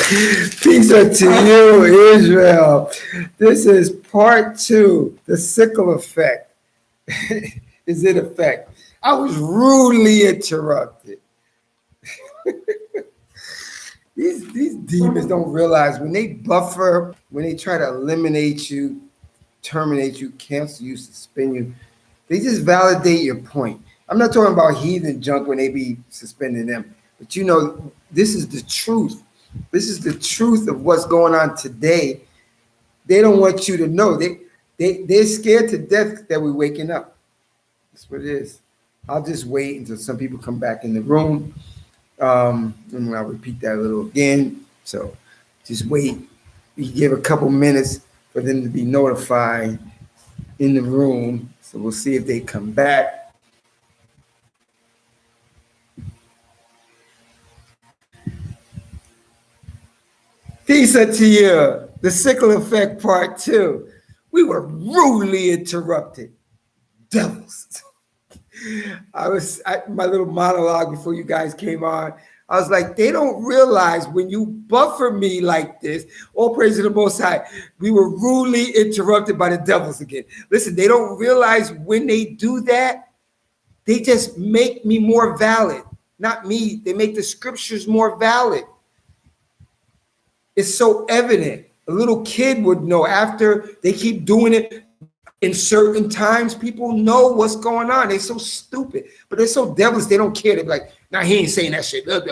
Peace unto you, Israel. This is part 2, the sickle effect. Is in effect. I was rudely interrupted. These demons don't realize when they buffer, when they try to eliminate you, terminate you, cancel you, suspend you, they just validate your point. I'm not talking about heathen junk when they be suspending them, but this is the truth. This is the truth of what's going on today. They don't want you to know. They're scared to death that we're waking up. That's what it is. I'll just wait until some people come back in the room. And I'll repeat that a little again. So just wait. We give a couple minutes for them to be notified in the room. So we'll see if they come back. Peace unto you. The Sickle Effect Part 2. We were rudely interrupted. Devils. My little monologue before you guys came on. I was like, they don't realize when you buffer me like this, all praise to the Most High, we were rudely interrupted by the devils again. Listen, they don't realize when they do that, they just make me more valid. Not me, they make the scriptures more valid. It's so evident. A little kid would know after they keep doing it in certain times, people know what's going on. They're so stupid, but they're so devilish, they don't care. They're like, nah, he ain't saying that shit. Hit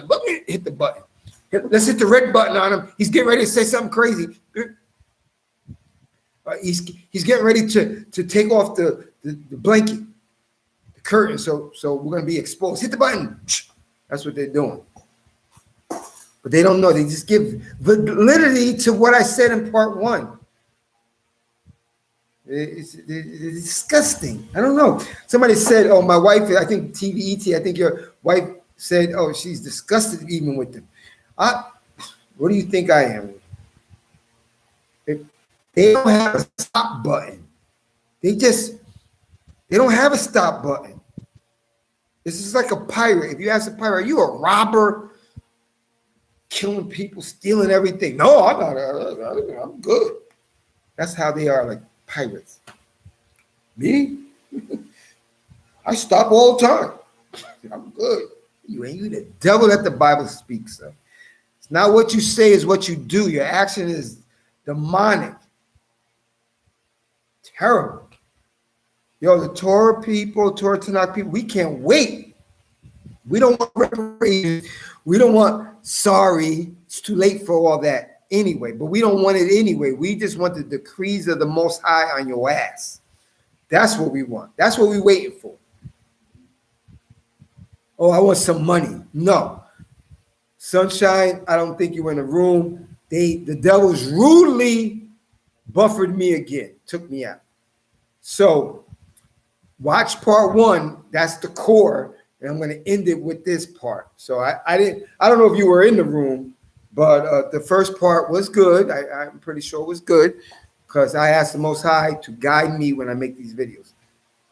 the button. Let's hit the red button on him. He's getting ready to say something crazy. He's getting ready to take off the blanket, the curtain, so we're going to be exposed. Hit the button. That's what they're doing. But they don't know. They just give validity to what I said in part 1. It's disgusting. I don't know. Somebody said, oh, my wife, I think TVET, I think your wife said, oh, she's disgusted even with them. What do you think I am? They don't have a stop button. They don't have a stop button. This is like a pirate. If you ask a pirate, are you a robber? Killing people, stealing everything. No, I'm not. I'm good. That's how they are, like pirates. Me? I stop all the time. I'm good. You the devil that the Bible speaks of. It's not what you say, is what you do. Your action is demonic. Terrible. Yo, the Torah people, Torah Tanakh people, we can't wait. We don't want reparations. We don't want sorry. It's too late for all that anyway, but we don't want it anyway. We just want the decrees of the Most High on your ass. That's what we want. That's what we're waiting for. Oh, I want some money. No. Sunshine, I don't think you were in the room. The devils rudely buffered me again, took me out. So watch part 1. That's the core. And I'm going to end it with this part. So I don't know if you were in the room, but the first part was good. I'm pretty sure it was good because I asked the Most High to guide me when I make these videos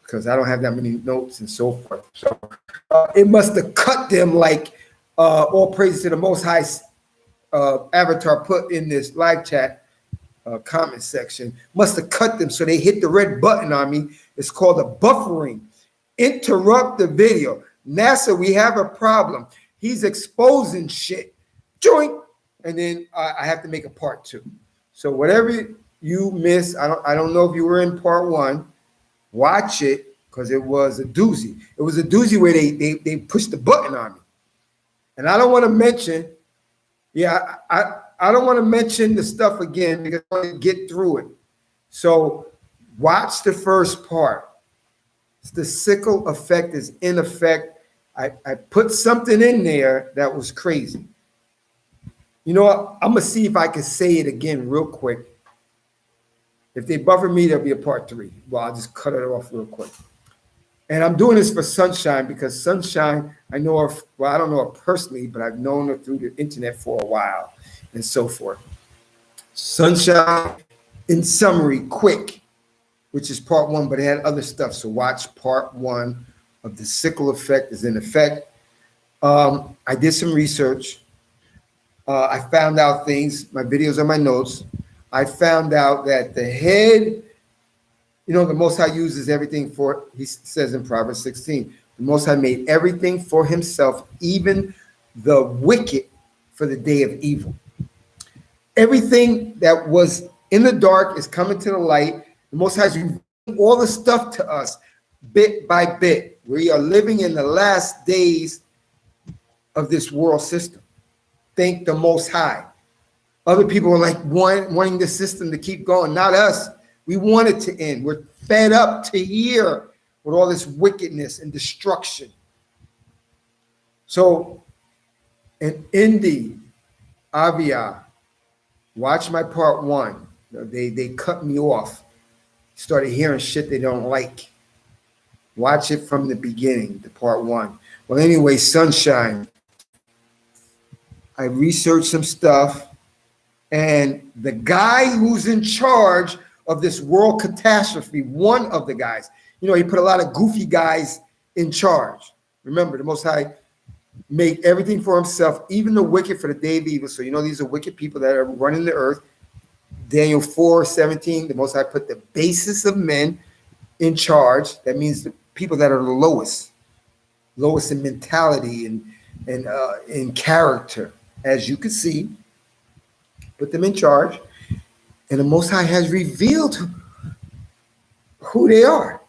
because I don't have that many notes and so forth. So it must have cut them like all praises to the Most High avatar put in this live chat comment section. Must have cut them so they hit the red button on me. It's called a buffering. Interrupt the video. NASA, we have a problem. He's exposing shit. Joint. And then I have to make a part 2. So whatever you miss, I don't know if you were in part 1. Watch it because it was a doozy. It was a doozy where they pushed the button on me. And I don't want to mention, I don't want to mention the stuff again because I want to get through it. So watch the first part. The sickle effect is in effect. I put something in there that was crazy. You know what? I'm going to see if I can say it again real quick. If they buffer me, there'll be a part 3. Well, I'll just cut it off real quick. And I'm doing this for Sunshine because Sunshine, I know her, well, I don't know her personally, but I've known her through the internet for a while and so forth. Sunshine, in summary, quick, which is part 1, but it had other stuff. So watch part 1 of the sickle effect is in effect. I did some research. I found out things, my videos are my notes. I found out that the head, the Most High uses everything for, he says in Proverbs 16, the Most High made everything for himself, even the wicked for the day of evil. Everything that was in the dark is coming to the light. The Most High is revealing all the stuff to us bit by bit. We are living in the last days of this world system. Thank the Most High. Other people are like wanting the system to keep going, not us. We want it to end. We're fed up to hear with all this wickedness and destruction. So, in Indy, Avia, watch my part 1. They cut me off. Started hearing shit they don't like. Watch it from the beginning, the part 1. Well, anyway, Sunshine. I researched some stuff, and the guy who's in charge of this world catastrophe, one of the guys, he put a lot of goofy guys in charge. Remember, the Most High made everything for himself, even the wicked for the day of evil. So, these are wicked people that are running the earth. Daniel 4:17, the Most High put the basis of men in charge. That means the people that are the lowest in mentality and in character, as you can see. Put them in charge. And the Most High has revealed who they are.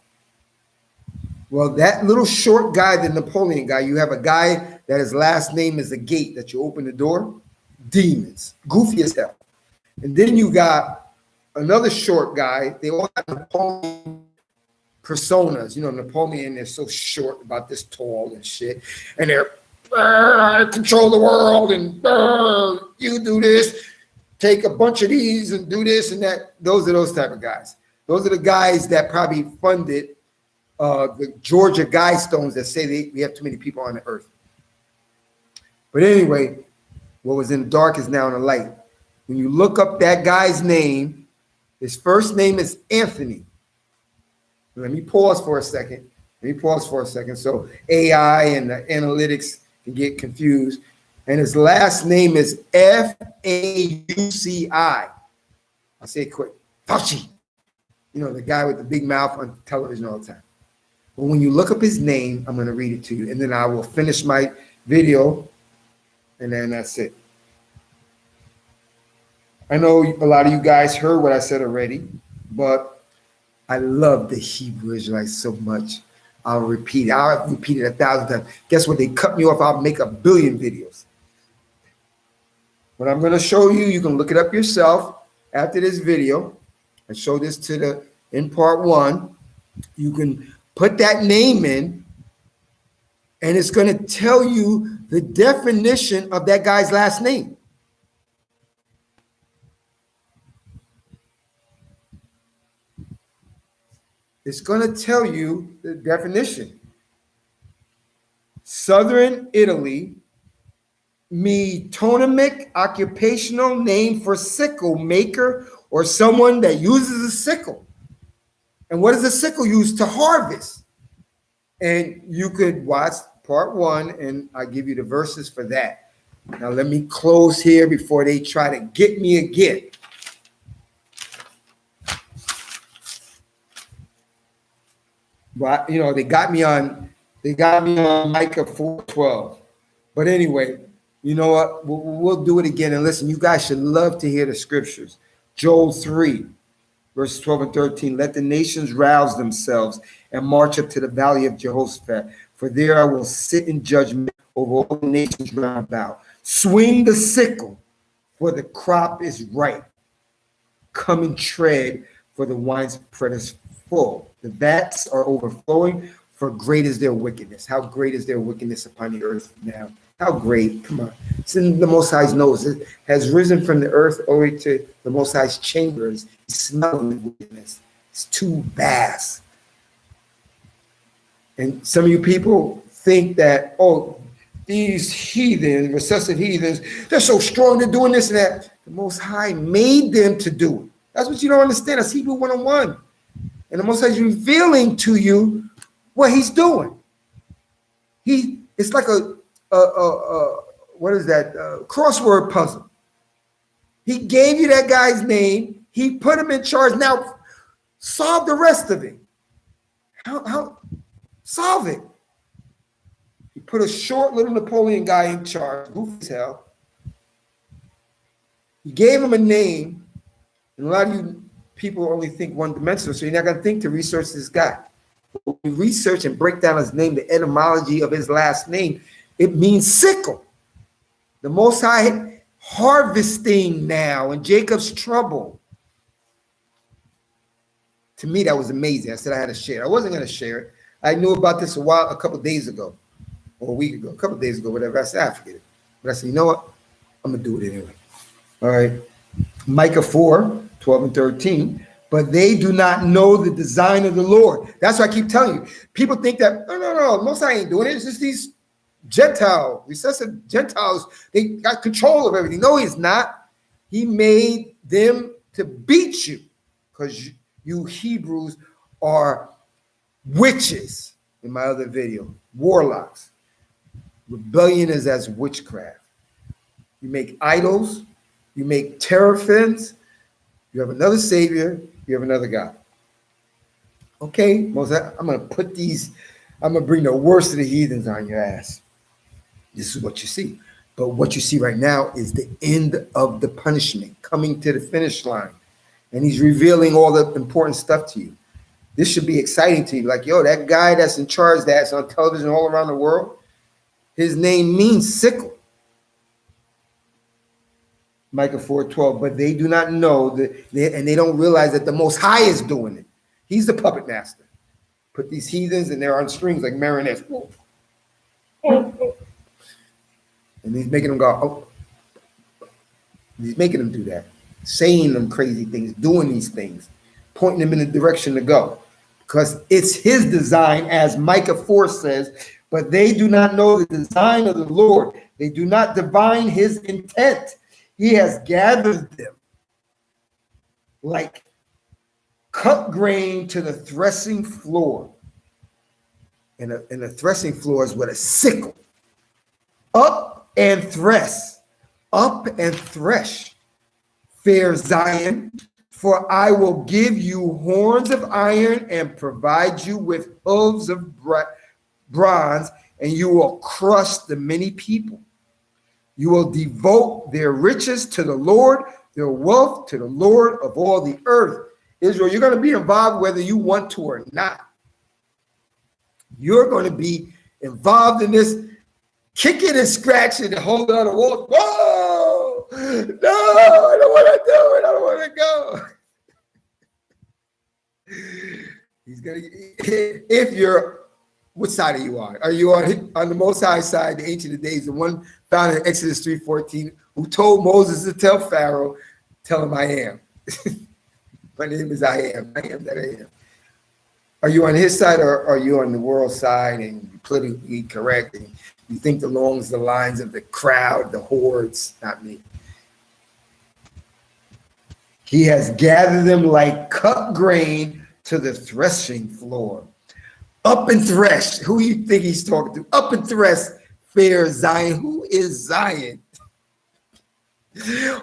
Well, that little short guy, the Napoleon guy, you have a guy that his last name is a gate that you open the door. Demons. Goofy as hell. And then you got another short guy. They all have Napoleon personas. Napoleon is so short, about this tall and shit. And they're, I control the world, and you do this. Take a bunch of these and do this and that. Those are those type of guys. Those are the guys that probably funded the Georgia Guidestones that say we have too many people on the earth. But anyway, what was in the dark is now in the light. When you look up that guy's name, his first name is Anthony. Let me pause for a second. So AI and the analytics can get confused. And his last name is Fauci. I'll say it quick. Fauci. The guy with the big mouth on television all the time. But when you look up his name, I'm going to read it to you. And then I will finish my video. And then that's it. I know a lot of you guys heard what I said already. But I love the Hebrew Israelites so much. I'll repeat it 1,000 times. Guess what? They cut me off. I'll make 1 billion videos. What I'm going to show you, you can look it up yourself after this video. I show this in part 1. You can put that name in, and it's going to tell you the definition of that guy's last name. It's going to tell you the definition. Southern Italy, metonymic occupational name for sickle maker or someone that uses a sickle. And what is a sickle used? To harvest. And you could watch part 1, and I'll give you the verses for that. Now let me close here before they try to get me again. But they got me on Micah 4:12. But anyway, you know what? We'll do it again. And listen, you guys should love to hear the scriptures. Joel 3, verses 12 and 13. Let the nations rouse themselves and march up to the valley of Jehoshaphat. For there I will sit in judgment over all the nations round about. Swing the sickle, for the crop is ripe. Come and tread, for the winespread is full. The vats are overflowing, for great is their wickedness. How great is their wickedness upon the earth now? How great? Come on. It's in the Most High's nose. It has risen from the earth over to the Most High's chambers. He's smelling the wickedness. It's too vast. And some of you people think that, these heathens, recessive heathens, they're so strong, they're doing this and that. The Most High made them to do it. That's what you don't understand. That's Hebrew 101. And the Most High is revealing to you what he's doing. It's like what is that? Crossword puzzle. He gave you that guy's name. He put him in charge. Now, solve the rest of it. How solve it? He put a short little Napoleon guy in charge, goofy as hell. He gave him a name, and a lot of you people only think one-dimensional, so you're not going to think to research this guy. When you research and break down his name, the etymology of his last name, it means sickle. The Most High harvesting now in Jacob's trouble. To me, that was amazing. I said I had to share it. I wasn't going to share it. I knew about this a couple of days ago, or a week ago, a couple of days ago, whatever. I said, I forget it. But I said, you know what? I'm going to do it anyway. All right. Micah 4, 12 and 13. But they do not know the design of the Lord. That's what I keep telling you. People think that, no, Most High ain't doing it. It's just these Gentiles, recessive Gentiles, they got control of everything. No, he's not. He made them to beat you because you Hebrews are witches. In my other video, warlocks. Rebellion is as witchcraft. You make idols, you make terrafins, you have another savior, you have another God. Okay, Moses, I'm going to bring the worst of the heathens on your ass. This is what you see. But what you see right now is the end of the punishment, coming to the finish line. And he's revealing all the important stuff to you. This should be exciting to you. Like, yo, that guy that's in charge, that's on television all around the world, his name means sickle. Micah 4:12, but they do not know that, and they don't realize that the Most High is doing it. He's the puppet master. Put these heathens and they're on strings like marionettes. And he's making them go, oh. He's making them do that, saying them crazy things, doing these things, pointing them in the direction to go. Because it's his design, as Micah 4 says, but they do not know the design of the Lord. They do not divine his intent. He has gathered them like cut grain to the threshing floor. And the threshing floor is with a sickle. Up and thresh, fair Zion, for I will give you horns of iron and provide you with hooves of bronze, and you will crush the many people. You will devote their riches to the Lord, their wealth to the Lord of all the earth. Israel, you're going to be involved whether you want to or not. You're going to be involved in this kicking and scratching and holding on the wall. Whoa! No, I don't want to do it. I don't want to go. He's going to, if you're, what side are you on? Are you on the Most High side, the Ancient of Days, the one found in Exodus 3:14, who told Moses to tell Pharaoh, tell him I am. My name is I am that I am. Are you on his side or are you on the world side and you're politically correct and you think along the lines of the crowd, the hordes? Not me. He has gathered them like cut grain to the threshing floor. Up and thresh. Who you think he's talking to? Up and thresh, fair Zion. Who is Zion?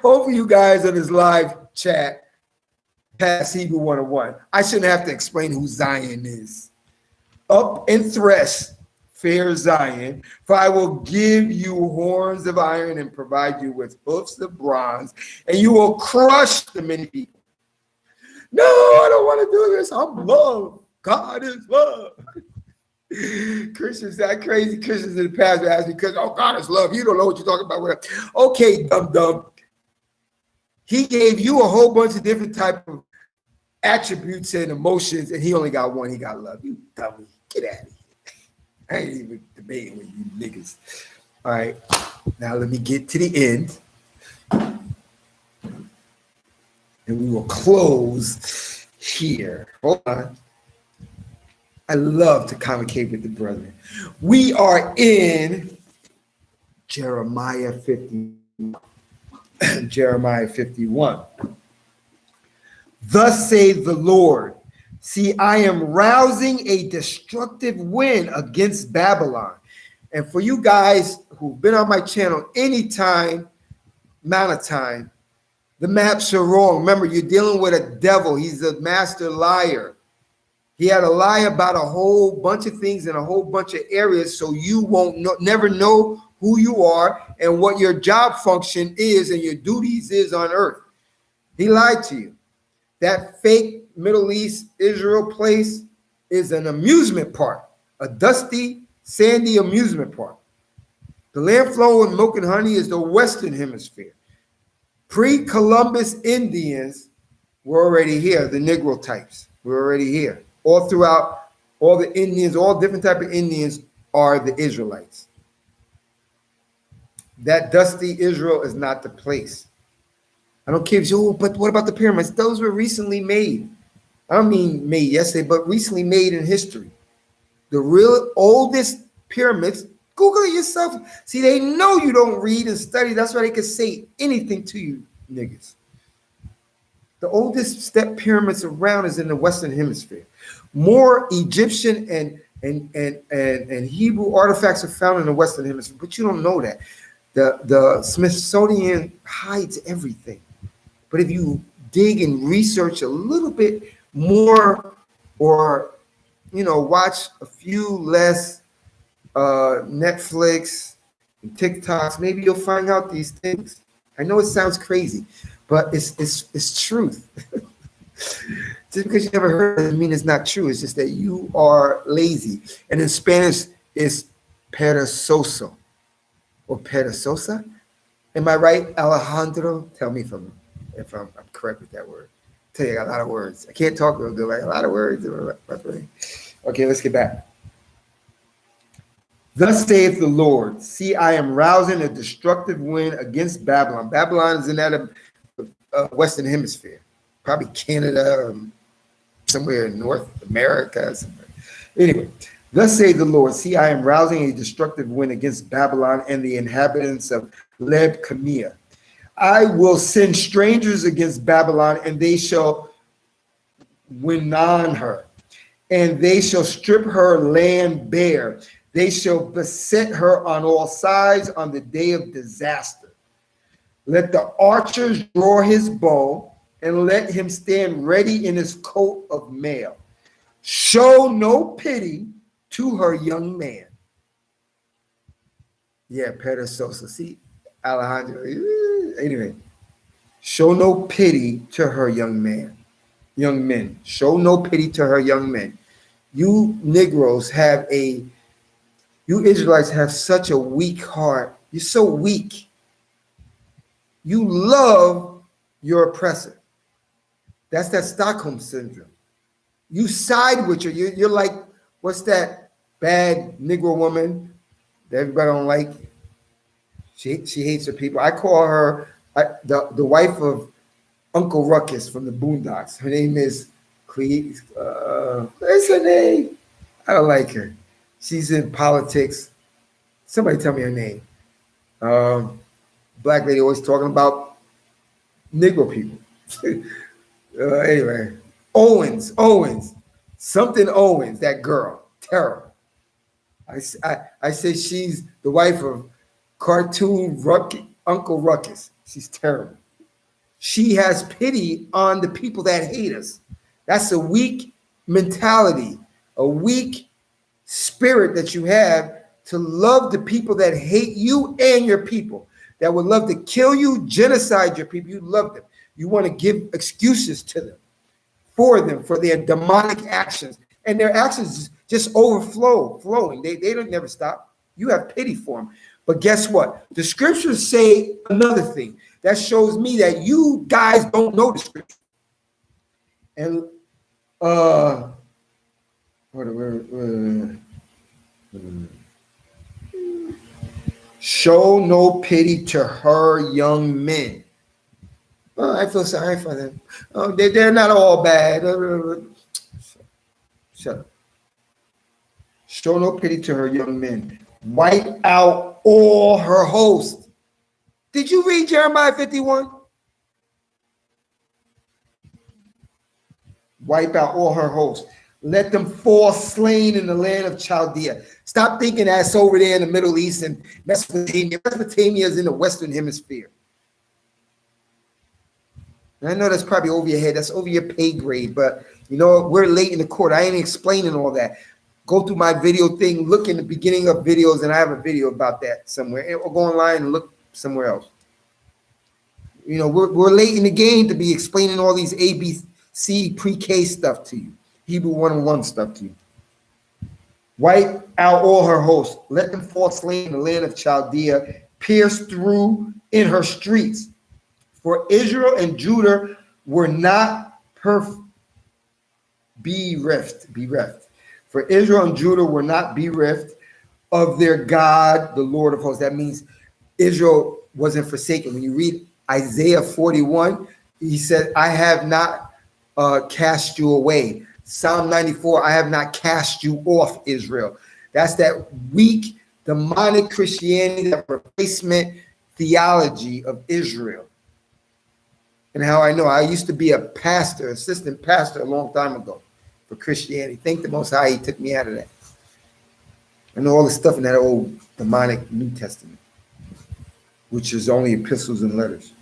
Hopefully you guys on this live chat pass Hebrew 101. I shouldn't have to explain who Zion is. Up and thresh, fair Zion, for I will give you horns of iron and provide you with hoofs of bronze, and you will crush the many people. No, I don't want to do this. I'm love. God is love. Christians, that crazy Christians in the past would ask me, because, oh, God is love. You don't know what you're talking about. Okay, dumb. He gave you a whole bunch of different type of attributes and emotions, and he only got one. He got love. You dummy. Get out of here. I ain't even debating with you niggas. All right. Now let me get to the end. And we will close here. Hold on. I love to communicate with the brethren. We are in Jeremiah 50. Jeremiah 51. Thus saith the Lord, see, I am rousing a destructive wind against Babylon. And for you guys who've been on my channel any time, amount of time, the maps are wrong. Remember, you're dealing with a devil. He's a master liar. He had to lie about a whole bunch of things in a whole bunch of areas, so you won't never know who you are and what your job function is and your duties is on earth. He lied to you. That fake Middle East Israel place is an amusement park, a dusty, sandy amusement park. The land flowing with milk and honey is the Western Hemisphere. Pre-Columbus Indians were already here, the Negro types were already here. All throughout, all the Indians, all different type of Indians are the Israelites. That dusty Israel is not the place. I don't care if you, but what about the pyramids? Those were recently made. I don't mean made yesterday, but recently made in history. The real oldest pyramids, Google it yourself. See, they know you don't read and study. That's why they can say anything to you, niggas. The oldest step pyramids around is in the Western Hemisphere. More Egyptian and Hebrew artifacts are found in the Western Hemisphere, but you don't know that. The Smithsonian hides everything. But if you dig and research a little bit more, or watch a few less Netflix and TikToks, maybe you'll find out these things. I know it sounds crazy, but it's truth. Just because you never heard it doesn't mean it's not true. It's just that you are lazy. And in Spanish, it's perezoso or perezosa. Am I right, Alejandro? Tell me if I'm correct with that word. I tell you, I got a lot of words. I can't talk real good. Like a lot of words in my brain. Okay, let's get back. Thus saith the Lord, see, I am rousing a destructive wind against Babylon. Babylon is in that Western Hemisphere, probably Canada or somewhere in North America. Somewhere. Anyway, thus saith the Lord, see, I am rousing a destructive wind against Babylon and the inhabitants of Leb Kamia. I will send strangers against Babylon, and they shall winnow her, and they shall strip her land bare. They shall beset her on all sides on the day of disaster. Let the archers draw his bow, and let him stand ready in his coat of mail. Show no pity to her young man. Yeah, perezosa. See, Alejandro. Anyway, show no pity to her young men. Show no pity to her young men. You Negroes you Israelites have such a weak heart. You're so weak. You love your oppressor. That's that Stockholm syndrome. You side with her. You're like, what's that bad Negro woman that everybody don't like? She hates her people. I call her the wife of Uncle Ruckus from the Boondocks. Her name is Cleve. What's her name? I don't like her. She's in politics. Somebody tell me her name. Black lady always talking about Negro people. Anyway, Owens, something Owens, that girl, terrible. I say she's the wife of cartoon Uncle Ruckus. She's terrible. She has pity on the people that hate us. That's a weak mentality, a weak spirit that you have to love the people that hate you and your people, that would love to kill you, genocide your people. You love them. You want to give excuses to them, for their demonic actions. And their actions just flowing. They don't never stop. You have pity for them. But guess what? The scriptures say another thing. That shows me that you guys don't know the scripture. And show no pity to her young men. Oh, I feel sorry for them. Oh, they're not all bad. Shut up. Show no pity to her young men. Wipe out all her host. Did you read Jeremiah 51? Wipe out all her hosts. Let them fall slain in the land of Chaldea. Stop thinking that's over there in the Middle East and Mesopotamia. Mesopotamia is in the Western Hemisphere. And I know that's probably over your head. That's over your pay grade. But, you know, we're late in the court. I ain't explaining all that. Go through my video thing. Look in the beginning of videos, and I have a video about that somewhere. Or go online and look somewhere else. You know, we're late in the game to be explaining all these ABC pre-K stuff to you. Hebrew 101 stuff to you. Wipe out all her hosts. Let them fall slain in the land of Chaldea. Pierce through in her streets. For Israel and Judah were not bereft. For Israel and Judah were not bereft of their God, the Lord of hosts. That means Israel wasn't forsaken. When you read Isaiah 41, he said, I have not cast you away. Psalm 94, I have not cast you off, Israel. That's that weak, demonic Christianity, that replacement theology of Israel. And how I know, I used to be a pastor, assistant pastor a long time ago for Christianity. Thank the Most High, he took me out of that. I know all the stuff in that old demonic New Testament, which is only epistles and letters.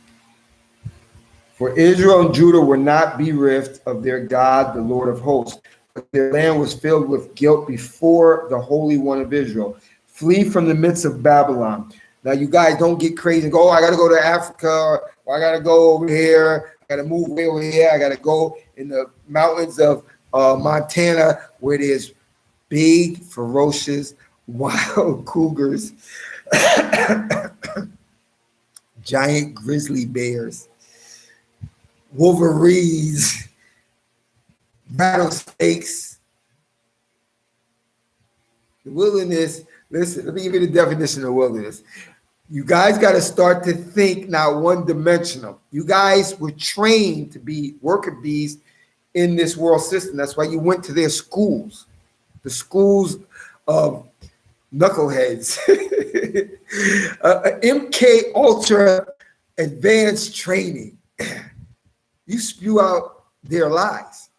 For Israel and Judah were not bereft of their God, the Lord of hosts, but their land was filled with guilt before the Holy One of Israel. Flee from the midst of Babylon. Now, you guys don't get crazy and go, oh, I got to go to Africa, or I got to go over here, I got to move way over here, I got to go in the mountains of Montana where there's big, ferocious, wild cougars, giant grizzly bears, wolverines, rattlesnakes. The wilderness, listen, let me give you the definition of wilderness. You guys got to start to think not one-dimensional. You guys were trained to be worker bees in this world system. That's why you went to their schools, the schools of knuckleheads. MK Ultra advanced training. You spew out their lies.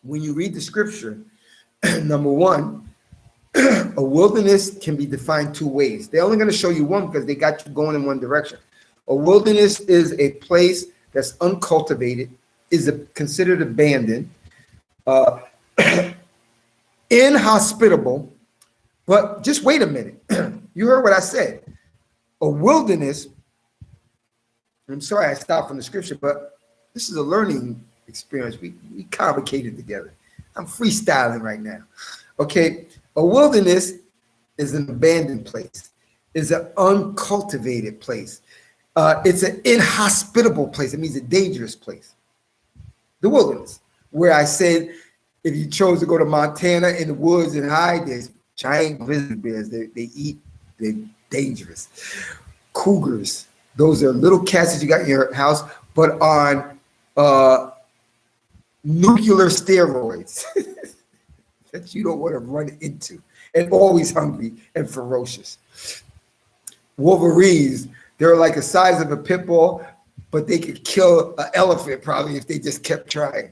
When you read the scripture, number one, a wilderness can be defined two ways. They're only going to show you one because they got you going in one direction. A wilderness is a place that's uncultivated, is considered abandoned, inhospitable. But just wait a minute. You heard what I said. A wilderness, I'm sorry I stopped from the scripture, but this is a learning experience. We convocated together. I'm freestyling right now. Okay, a wilderness is an abandoned place. It's an uncultivated place. It's an inhospitable place. It means a dangerous place. The wilderness, where I said, if you chose to go to Montana in the woods and hide, there's giant grizzly bears. They eat. They're dangerous. Cougars. Those are little cats that you got in your house, but on nuclear steroids that you don't want to run into, and always hungry and ferocious. Wolverines, they're like the size of a pit bull, but they could kill an elephant probably if they just kept trying.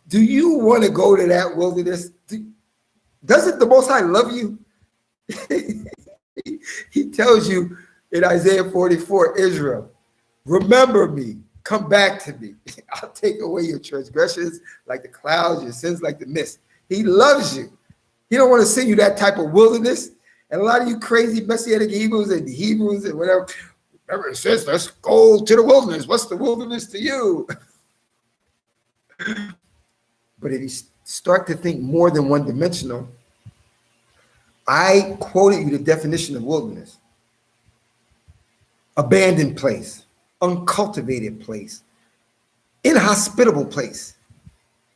Do you want to go to that wilderness? Doesn't the Most High love you? He tells you in Isaiah 44, Israel, remember me, come back to me. I'll take away your transgressions like the clouds, your sins like the mist. He loves you. He don't want to send you that type of wilderness. And a lot of you crazy Messianic Hebrews and whatever, remember it says, let's go to the wilderness. What's the wilderness to you? But if you start to think more than one-dimensional, I quoted you the definition of wilderness. Abandoned place, uncultivated place, inhospitable place.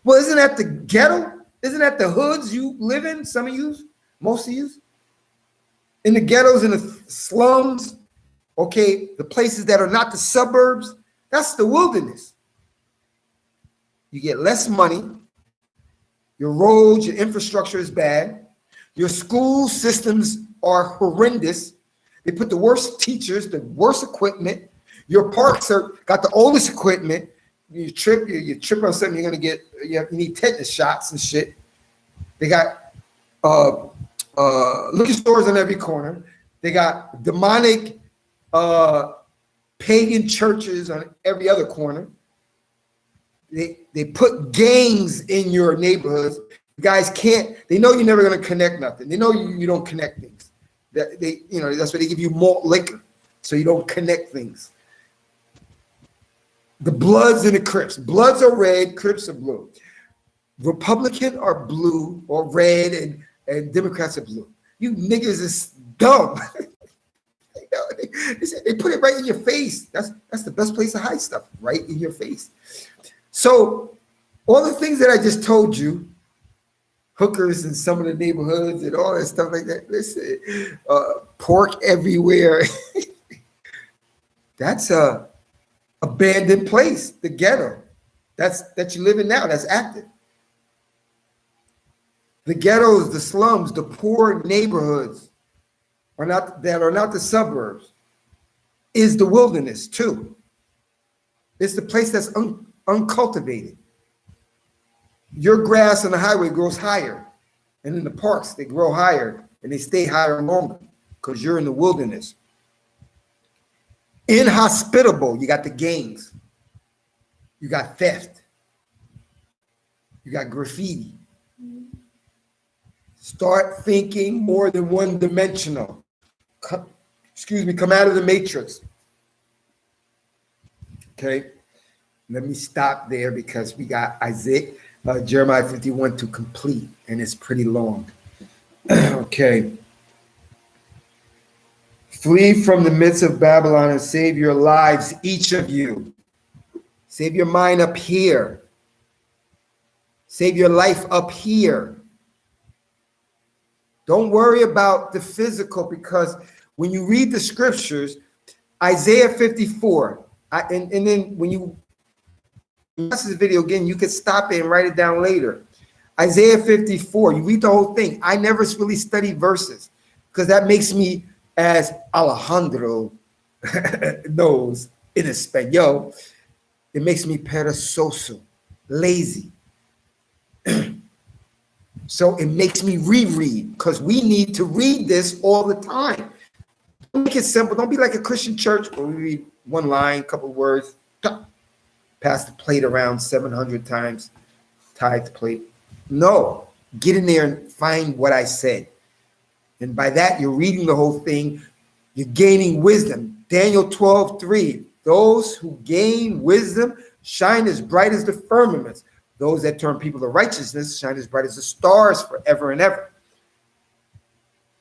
Well, isn't that the ghetto? Isn't that the hoods you live in? Some of you, most of you, in the ghettos, in the slums, okay, the places that are not the suburbs, that's the wilderness. You get less money, your roads, your infrastructure is bad, your school systems are horrendous. They put the worst teachers, the worst equipment. Your parks got the oldest equipment. you trip on something, you're gonna get you need tetanus shots and shit. They got liquor stores on every corner. They got demonic pagan churches on every other corner. They put gangs in your neighborhoods. You guys can't. They know you're never gonna connect nothing. They know you don't connect things. That's why they give you malt liquor, so you don't connect things. The Bloods and the Crips. Bloods are red, Crips are blue. Republicans are blue or red, and Democrats are blue. You niggas is dumb. They put it right in your face. That's the best place to hide stuff, right in your face. So all the things that I just told you, hookers in some of the neighborhoods and all that stuff like that. Listen, pork everywhere. That's a abandoned place, the ghetto. That you live in now. That's active. The ghettos, the slums, the poor neighborhoods are not the suburbs, is the wilderness too. It's the place that's uncultivated. Your grass on the highway grows higher, and in the parks they grow higher and they stay higher longer because you're in the wilderness. Inhospitable, you got the gangs, you got theft, you got graffiti. Start thinking more than one dimensional. Come out of the matrix. Okay, let me stop there because we got Jeremiah 51 to complete, and it's pretty long. Okay. Flee from the midst of Babylon and save your lives, each of you. Save your mind up here. Save your life up here. Don't worry about the physical, because when you read the scriptures, Isaiah 54, and then when you watch this video again, you can stop it and write it down later. Isaiah 54, you read the whole thing. I never really study verses because that makes me, as Alejandro knows in Espanol, it makes me perezoso, lazy. So it makes me reread, because we need to read this all the time. Don't make it simple. Don't be like a Christian church where we read one line, couple of words, pass the plate around 700 times, tithe the plate. No, get in there and find what I said. And by that, you're reading the whole thing. You're gaining wisdom. Daniel 12:3. Those who gain wisdom shine as bright as the firmaments. Those that turn people to righteousness shine as bright as the stars forever and ever.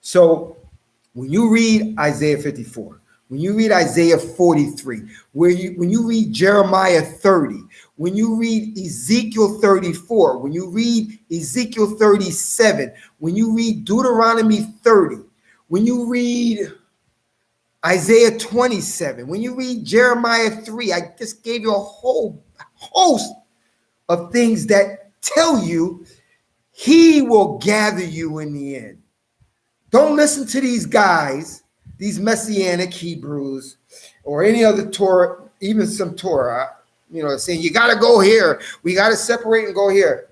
So when you read Isaiah 54, when you read Isaiah 43, when you read Jeremiah 30, when you read Ezekiel 34, when you read Ezekiel 37, when you read Deuteronomy 30, when you read Isaiah 27, when you read Jeremiah 3, I just gave you a whole host of things that tell you he will gather you in the end. Don't listen to these guys, these Messianic Hebrews, or any other Torah, even some Torah, saying you got to go here. We got to separate and go here.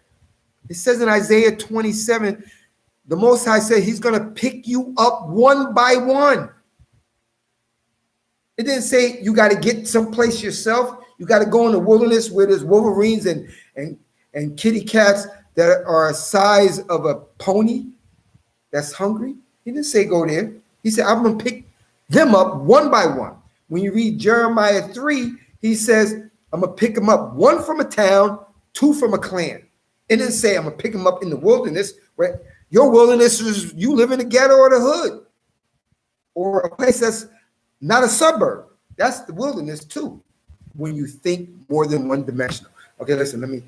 It says in Isaiah 27, the Most High said he's going to pick you up one by one. It didn't say you got to get someplace yourself. You got to go in the wilderness where there's wolverines and kitty cats that are a size of a pony that's hungry. He didn't say go there. He said, I'm going to pick them up one by one. When you read Jeremiah 3, he says, I'm going to pick them up, one from a town, two from a clan. It didn't say I'm going to pick them up in the wilderness, where your wilderness is you live in the ghetto or the hood, or a place that's not a suburb. That's the wilderness too, when you think more than one dimensional. Okay, listen, let me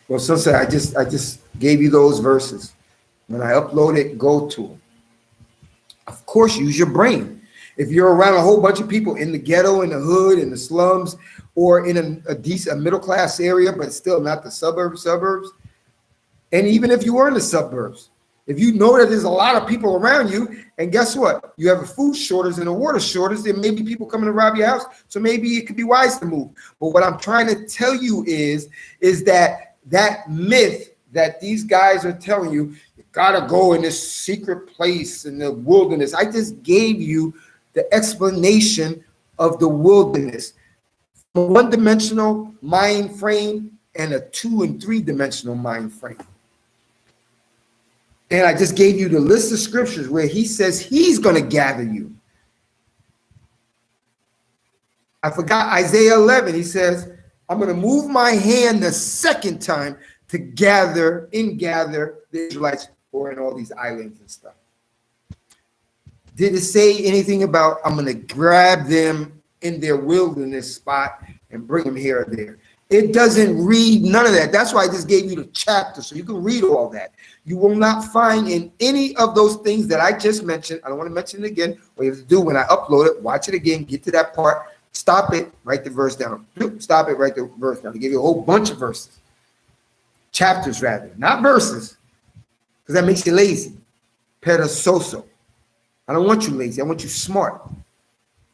well, Sunset, I just gave you those verses. When I upload it, go to them. Of course, use your brain. If you're around a whole bunch of people in the ghetto, in the hood, in the slums, or in a decent middle class area, but still not the suburbs, and even if you were in the suburbs, If you know that there's a lot of people around you, and guess what? You have a food shortage and a water shortage, there may be people coming to rob your house. So maybe it could be wise to move. But what I'm trying to tell you is that myth that these guys are telling you, you gotta go in this secret place in the wilderness. I just gave you the explanation of the wilderness. A one-dimensional mind frame and a 2- and 3-dimensional mind frame. And I just gave you the list of scriptures where he says he's going to gather you. I forgot Isaiah 11. He says, I'm going to move my hand the second time to gather the Israelites who are in all these islands and stuff. Did it say anything about I'm going to grab them in their wilderness spot and bring them here or there? It doesn't read none of that. That's why I just gave you the chapter so you can read all that. You will not find in any of those things that I just mentioned. I don't want to mention it again. What you have to do when I upload it, watch it again, get to that part, stop it, write the verse down. Stop it, write the verse down. I give you a whole bunch of verses. Chapters, rather, not verses, because that makes you lazy. Perezoso. I don't want you lazy. I want you smart.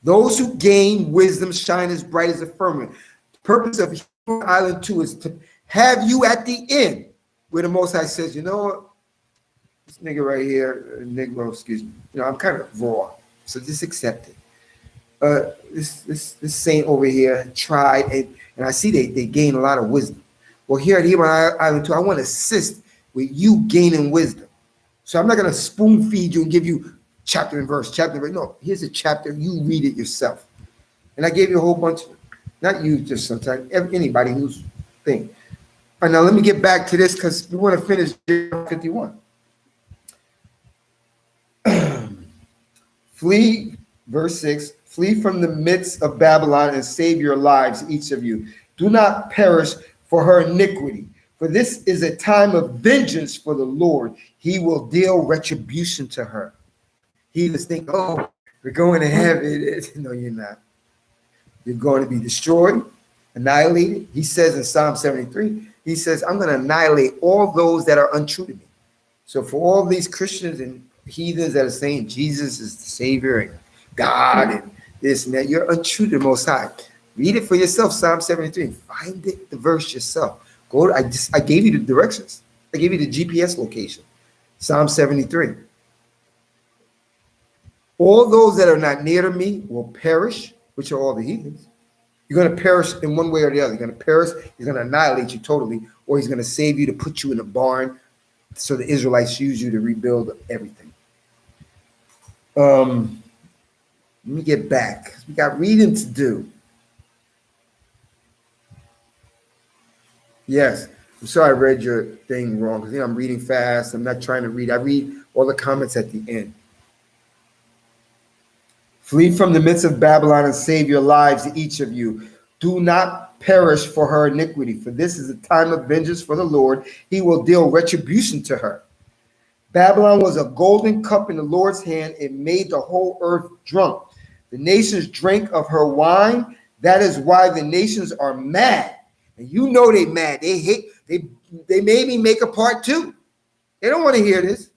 Those who gain wisdom shine as bright as a firmament. The purpose of Island 2 is to have you at the end where the Most High says, you know what, this nigga right here, Negro, excuse me, you know, I'm kind of raw, so just accept it. This saint over here tried, and I see they gain a lot of wisdom. Well, here at Hebrew Island 2, I want to assist with you gaining wisdom. So I'm not going to spoon feed you and give you chapter and verse. No, here's a chapter. You read it yourself. And I gave you a whole bunch of, not you just sometimes, anybody who's thing. All right, now let me get back to this because we want to finish 51. Flee, verse 6, flee from the midst of Babylon and save your lives, each of you. Do not perish for her iniquity, for this is a time of vengeance for the Lord. He will deal retribution to her. He just think, oh, we're going to heaven. No, you're not. You're going to be destroyed, annihilated. He says in Psalm 73, he says, I'm going to annihilate all those that are untrue to me. So for all these Christians and heathens that are saying Jesus is the Savior and God and this and that, you're untrue to the Most High. Read it for yourself, Psalm 73. Find it, the verse yourself. Go. I gave you the directions. I gave you the GPS location. Psalm 73. All those that are not near to me will perish, which are all the heathens. You're going to perish in one way or the other. You're going to perish. He's going to annihilate you totally, or he's going to save you to put you in a barn so the Israelites use you to rebuild everything. Let me get back. We got reading to do. Yes. I'm sorry I read your thing wrong because I'm reading fast. I'm not trying to read. I read all the comments at the end. Flee from the midst of Babylon and save your lives, each of you. Do not perish for her iniquity, for this is a time of vengeance for the Lord. He will deal retribution to her. Babylon was a golden cup in the Lord's hand. It made the whole earth drunk. The nations drank of her wine. That is why the nations are mad. And you know they mad. They hate. They made me make a part 2. They don't want to hear this.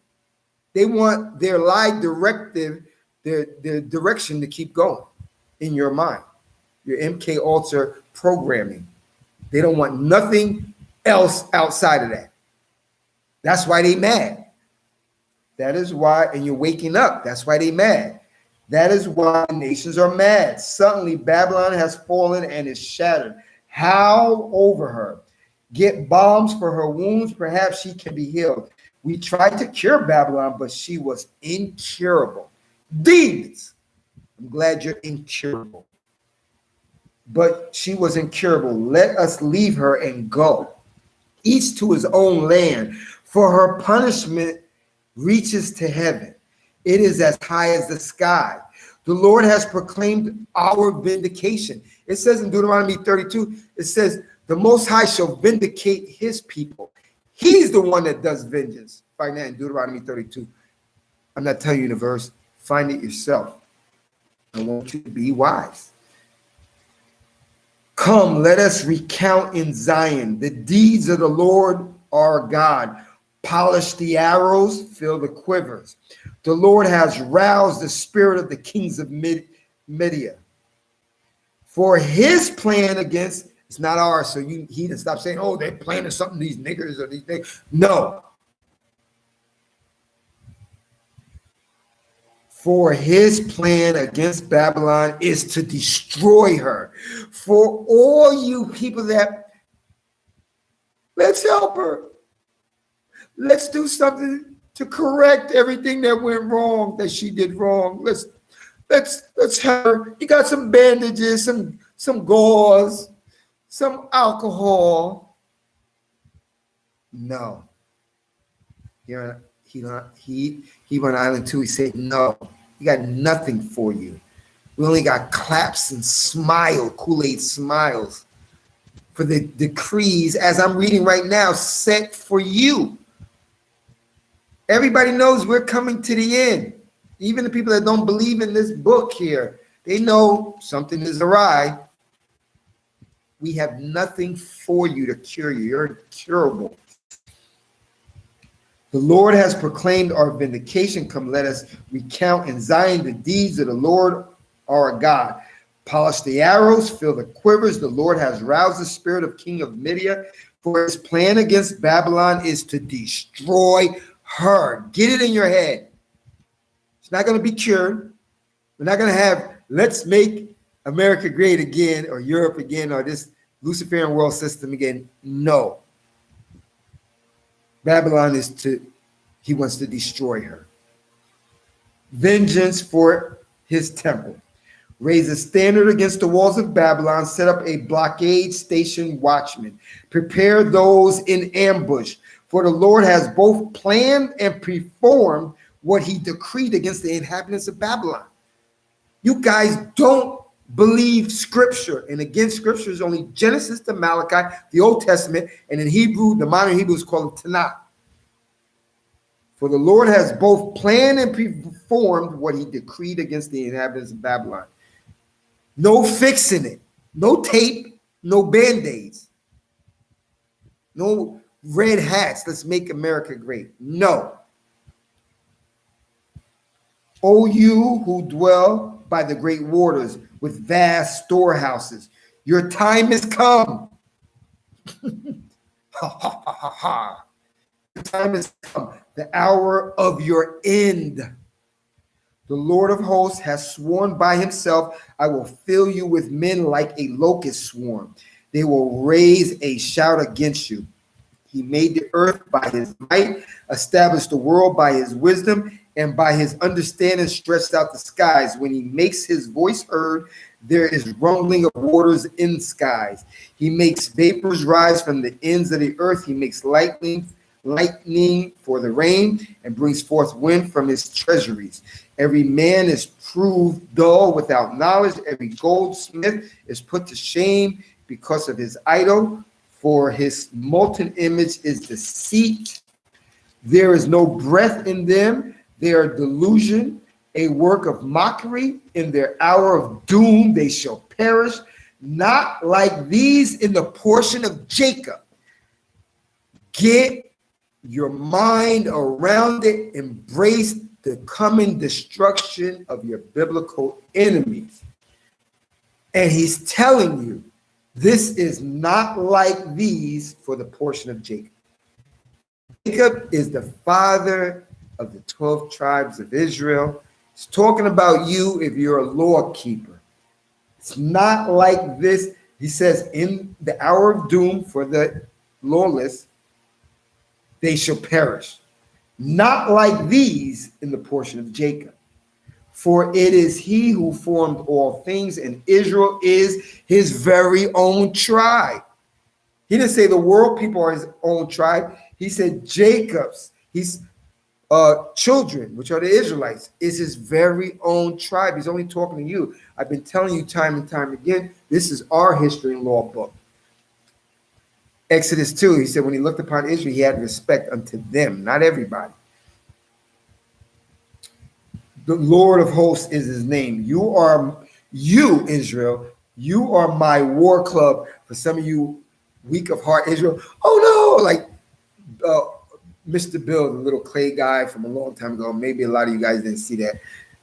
They want their live directive, their direction to keep going in your mind. Your MK Ultra programming. They don't want nothing else outside of that. That's why they mad. That is why, and you're waking up. That's why they mad. That is why nations are mad. Suddenly Babylon has fallen and is shattered. Howl over her. Get balms for her wounds. Perhaps she can be healed. We tried to cure Babylon, but she was incurable. Demons. I'm glad you're incurable. But she was incurable. Let us leave her and go. Each to his own land. For her punishment reaches to heaven. It is as high as the sky. The Lord has proclaimed our vindication. It says in Deuteronomy 32, it says, the Most High shall vindicate his people. He's the one that does vengeance. Find that in Deuteronomy 32. I'm not telling you the verse. Find it yourself. I want you to be wise. Come, let us recount in Zion the deeds of the Lord our God. Polish the arrows, fill the quivers. The Lord has roused the spirit of the kings of Media. For his plan against, it's not ours. So he didn't stop saying, oh, they're planning something, these niggers or these things. No. For his plan against Babylon is to destroy her. For all you people that, let's help her. Let's do something to correct everything that went wrong, that she did wrong. Let's help her. You got some bandages, some gauze, some alcohol. No. He went on Island 2. He said, no, we got nothing for you. We only got claps and Kool-Aid smiles for the decrees, as I'm reading right now, set for you. Everybody knows we're coming to the end. Even the people that don't believe in this book here, they know something is awry. We have nothing for you to cure you. You're incurable. The Lord has proclaimed our vindication. Come, let us recount in Zion the deeds of the Lord our God. Polish the arrows, fill the quivers. The Lord has roused the spirit of King of Media. For his plan against Babylon is to destroy her. Get it in your head. It's not going to be cured. We're not going to have, let's make America great again, or Europe again, or this Luciferian world system again. No. Babylon he wants to destroy her. Vengeance for his temple. Raise a standard against the walls of Babylon. Set up a blockade station watchman. Prepare those in ambush. For the Lord has both planned and performed what he decreed against the inhabitants of Babylon. You guys don't believe scripture. And again, scripture is only Genesis to Malachi, the Old Testament, and in Hebrew, the modern Hebrew is called Tanakh. For the Lord has both planned and performed what he decreed against the inhabitants of Babylon. No fixing it. No tape. No band-aids. No red hats. Let's make America great. No. O you who dwell by the great waters with vast storehouses, your time has come. Ha, ha, ha, ha, ha. The time has come, the hour of your end. The Lord of hosts has sworn by himself, I will fill you with men like a locust swarm. They will raise a shout against you. He made the earth by his might, established the world by his wisdom, and by his understanding stretched out the skies. When he makes his voice heard, there is rumbling of waters in skies. He makes vapors rise from the ends of the earth. He makes lightning for the rain, and brings forth wind from his treasuries. Every man is proved dull without knowledge. Every goldsmith is put to shame because of his idol, for his molten image is deceit. There is no breath in them. They are delusion, a work of mockery. In their hour of doom they shall perish. Not like these in the portion of Jacob. Get your mind around it. Embrace the coming destruction of your biblical enemies. And he's telling you, this is not like these for the portion of Jacob. Jacob is the father of the 12 tribes of Israel. It's talking about you if you're a law keeper. It's not like this. He says, in the hour of doom for the lawless, they shall perish. Not like these in the portion of Jacob. For it is he who formed all things, and Israel is his very own tribe. He didn't say the world people are his own tribe. He said Jacob's, his children, which are the Israelites, is his very own tribe. He's only talking to you. I've been telling you time and time again, this is our history and law book. Exodus 2, he said when he looked upon Israel, he had respect unto them, not everybody. The Lord of hosts is his name. You, Israel, you are my war club. For some of you weak of heart, Israel, oh no, like Mr. Bill, the little clay guy from a long time ago. Maybe a lot of you guys didn't see that.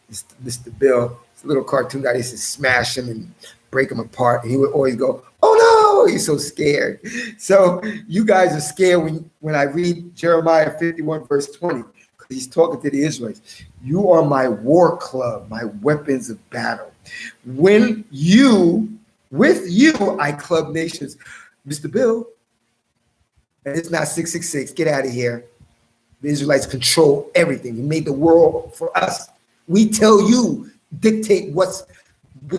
Mr. Bill, it's a little cartoon guy. He used to smash him and break him apart. And he would always go, "Oh no!" He's so scared. So you guys are scared when I read Jeremiah 51 verse 20, because he's talking to the Israelites. You are my war club, my weapons of battle. With you, I club nations. Mr. Bill, and it's not 666. Get out of here. The Israelites control everything. He made the world for us. We tell you, dictate what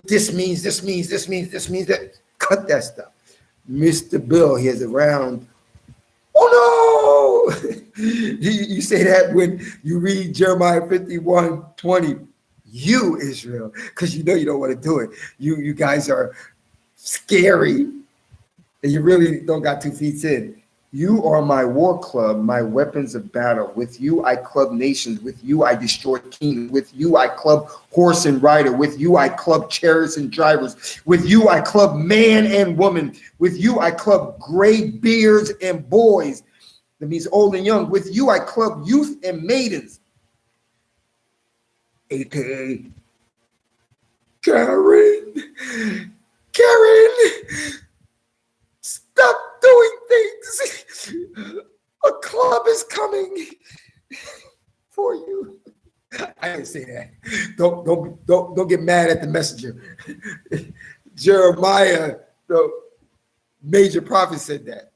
this means, that. Cut that stuff. Mr. Bill, he is around. Oh no! You say that when you read Jeremiah 51:20. You, Israel, because you know you don't want to do it. You guys are scary, and you really don't got 2 feet in. You are my war club, my weapons of battle. With you, I club nations. With you, I destroy kings. With you, I club horse and rider. With you, I club chariots and drivers. With you, I club man and woman. With you, I club gray beards and boys. That means old and young. With you, I club youth and maidens. AKA Karen. Stop doing things. A club is coming for you. I didn't say that. Don't get mad at the messenger. Jeremiah, the major prophet, said that.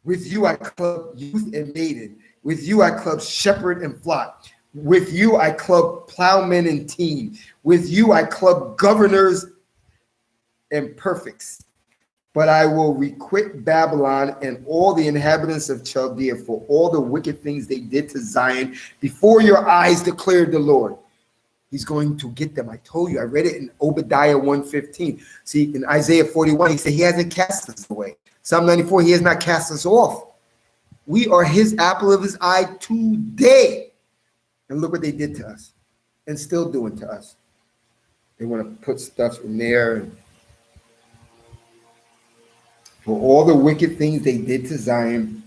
With you I club youth and maiden. With you I club shepherd and flock. With you I club plowmen and team. With you I club governors and perfects. But I will requite Babylon and all the inhabitants of Chaldea for all the wicked things they did to Zion before your eyes, declared the Lord. He's going to get them. I told you, I read it in Obadiah 1:15. See, in Isaiah 41, he said he hasn't cast us away. Psalm 94, he has not cast us off. We are his apple of his eye today. And look what they did to us and still doing to us. They want to put stuff in there. For all the wicked things they did to Zion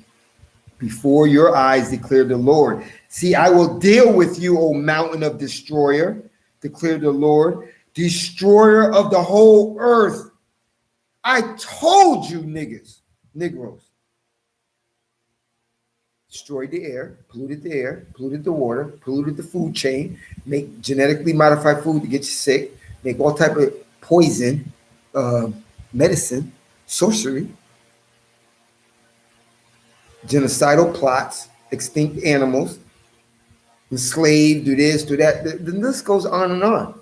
before your eyes, declared the Lord. See, I will deal with you, O mountain of destroyer, declared the Lord, destroyer of the whole earth. I told you, Negroes. Destroyed the air, polluted the water, polluted the food chain, make genetically modified food to get you sick, make all type of poison, medicine, sorcery, genocidal plots, extinct animals, enslave, do this, do that. The list goes on and on.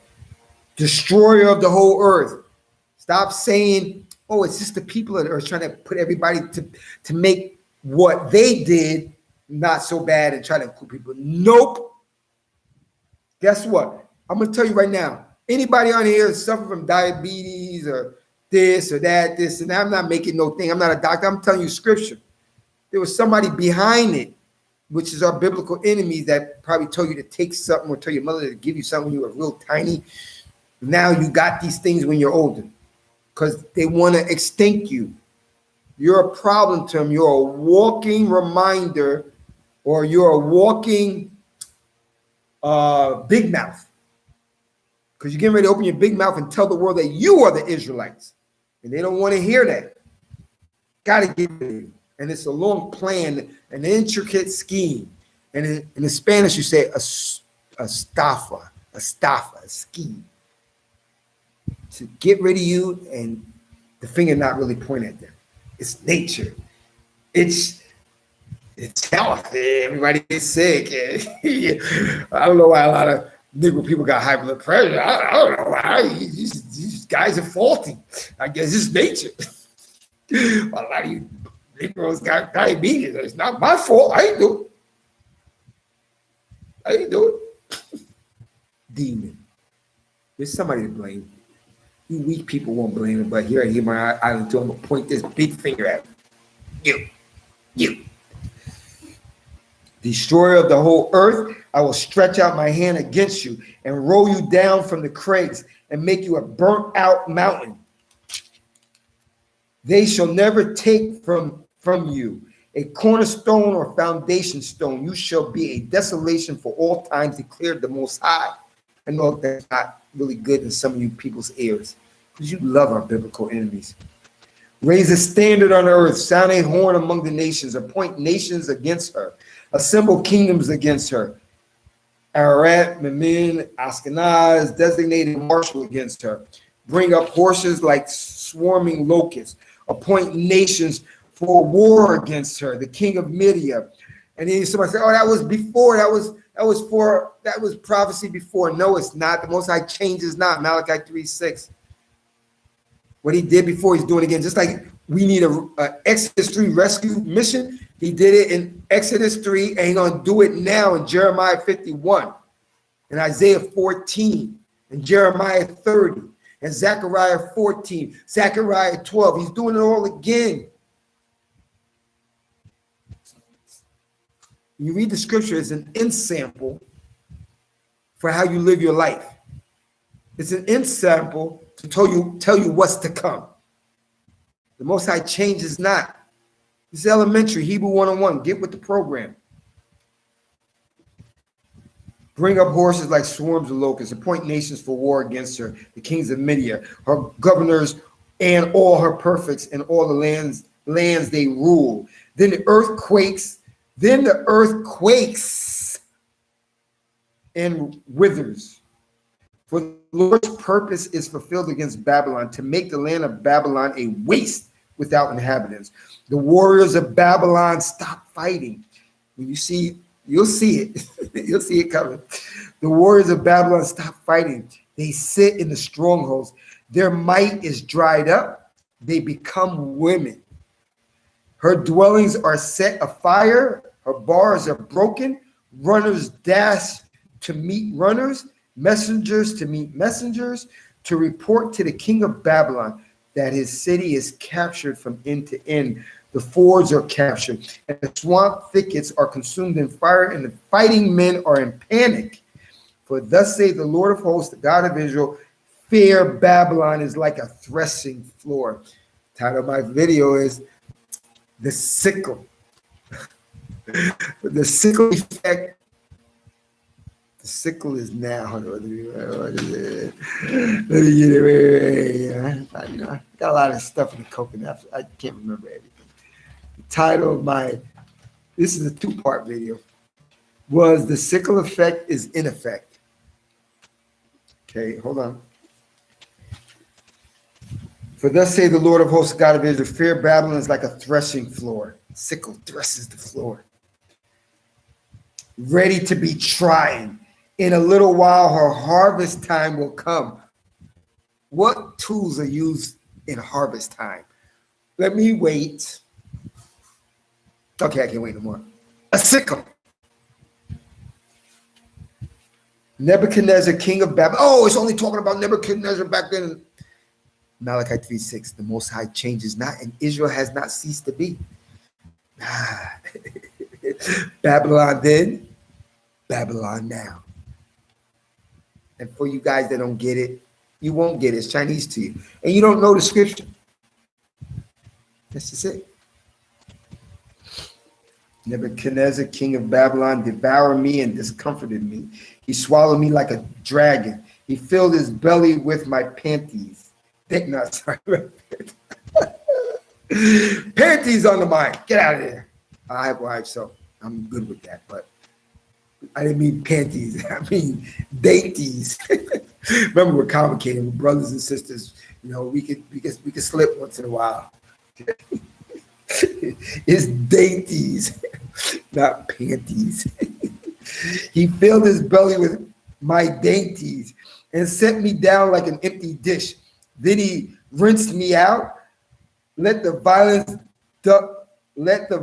Destroyer of the whole earth. Stop saying, oh, it's just the people that are trying to put everybody to make what they did not so bad and try to include people. Nope. Guess what? I'm going to tell you right now, anybody on here suffering from diabetes or this or that, this and that, I'm not making no thing. I'm not a doctor. I'm telling you scripture. There was somebody behind it, which is our biblical enemies, that probably told you to take something or tell your mother to give you something when you were real tiny. Now you got these things when you're older because they want to extinct you. You're a problem to them. You're a walking reminder, or you're a walking big mouth. Because you're getting ready to open your big mouth and tell the world that you are the Israelites. And they don't want to hear that. Got to get rid of you. And it's a long plan, an intricate scheme. And in the Spanish, you say a estafa, a scheme. To get rid of you and the finger not really point at them. It's nature. It's health. Everybody gets sick. I don't know why a lot of Negro people got high blood pressure. I don't know why. These guys are faulty. I guess it's nature. A lot of you Negroes got diabetes. It's not my fault. I ain't do it. Demon. There's somebody to blame. You weak people won't blame it, but here at my island too, I'm gonna point this big finger at you. Destroyer of the whole earth, I will stretch out my hand against you and roll you down from the crags and make you a burnt out mountain. They shall never take from you, a cornerstone or foundation stone. You shall be a desolation for all times, declared the Most High. I know that's not really good in some of you people's ears, because you love our biblical enemies. Raise a standard on earth, sound a horn among the nations, appoint nations against her, assemble kingdoms against her. Ararat, Memin, Ashkenaz, designated marshal against her. Bring up horses like swarming locusts. Appoint nations for war against her. The king of Media. And then somebody say, "Oh, that was before. That was prophecy before." No, it's not. The Most High changes not. Malachi 3:6. What he did before, he's doing again. Just like we need a Exodus 3 rescue mission, he did it in Exodus 3, and he's going to do it now in Jeremiah 51, and Isaiah 14, and Jeremiah 30, and Zechariah 14, Zechariah 12. He's doing it all again. You read the scripture, it's an end sample for how you live your life. It's an end sample to tell you what's to come. The Most High changes not. This is elementary, Hebrew 101. Get with the program. Bring up horses like swarms of locusts. Appoint nations for war against her. The kings of Media, her governors, and all her perfects, and all the lands they rule. Then the earth quakes. And withers. For the Lord's purpose is fulfilled against Babylon, to make the land of Babylon a waste without inhabitants. The warriors of Babylon stop fighting. When you'll see it. You'll see it coming. The warriors of Babylon stop fighting. They sit in the strongholds. Their might is dried up. They become women. Her dwellings are set afire. Her bars are broken. Runners dash to meet runners. Messengers to meet messengers, to report to the king of Babylon that his city is captured from end to end. The fords are captured, and the swamp thickets are consumed in fire, and the fighting men are in panic. For thus saith the Lord of hosts, the God of Israel, fair Babylon is like a threshing floor. The title of my video is The Sickle. The sickle effect. The sickle is now. Let me get it. I got a lot of stuff in the coconut. I can't remember everything. The title of this is a 2-part video, was The Sickle Effect is in Effect. Okay, hold on. For thus say the Lord of hosts, God of Israel, fair Babylon is like a threshing floor. Sickle threshes the floor. Ready to be trying. In a little while, her harvest time will come. What tools are used in harvest time? Let me wait. Okay, I can't wait no more. A sickle. Nebuchadnezzar, king of Babylon. Oh, it's only talking about Nebuchadnezzar back then. Malachi 3:6. The Most High changes not, and Israel has not ceased to be. Babylon then, Babylon now. And for you guys that don't get it, you won't get it. It's Chinese to you. And you don't know the scripture. That's just it. Nebuchadnezzar, king of Babylon, devoured me and discomforted me. He swallowed me like a dragon. He filled his belly with my panties. Panties on the mind. Get out of there. I have wives, so I'm good with that. But I didn't mean panties. I mean dainties. Remember, we're complicated. We're brothers and sisters. You know, we could slip once in a while. It's dainties, not panties. He filled his belly with my dainties and set me down like an empty dish. Then he rinsed me out. Let the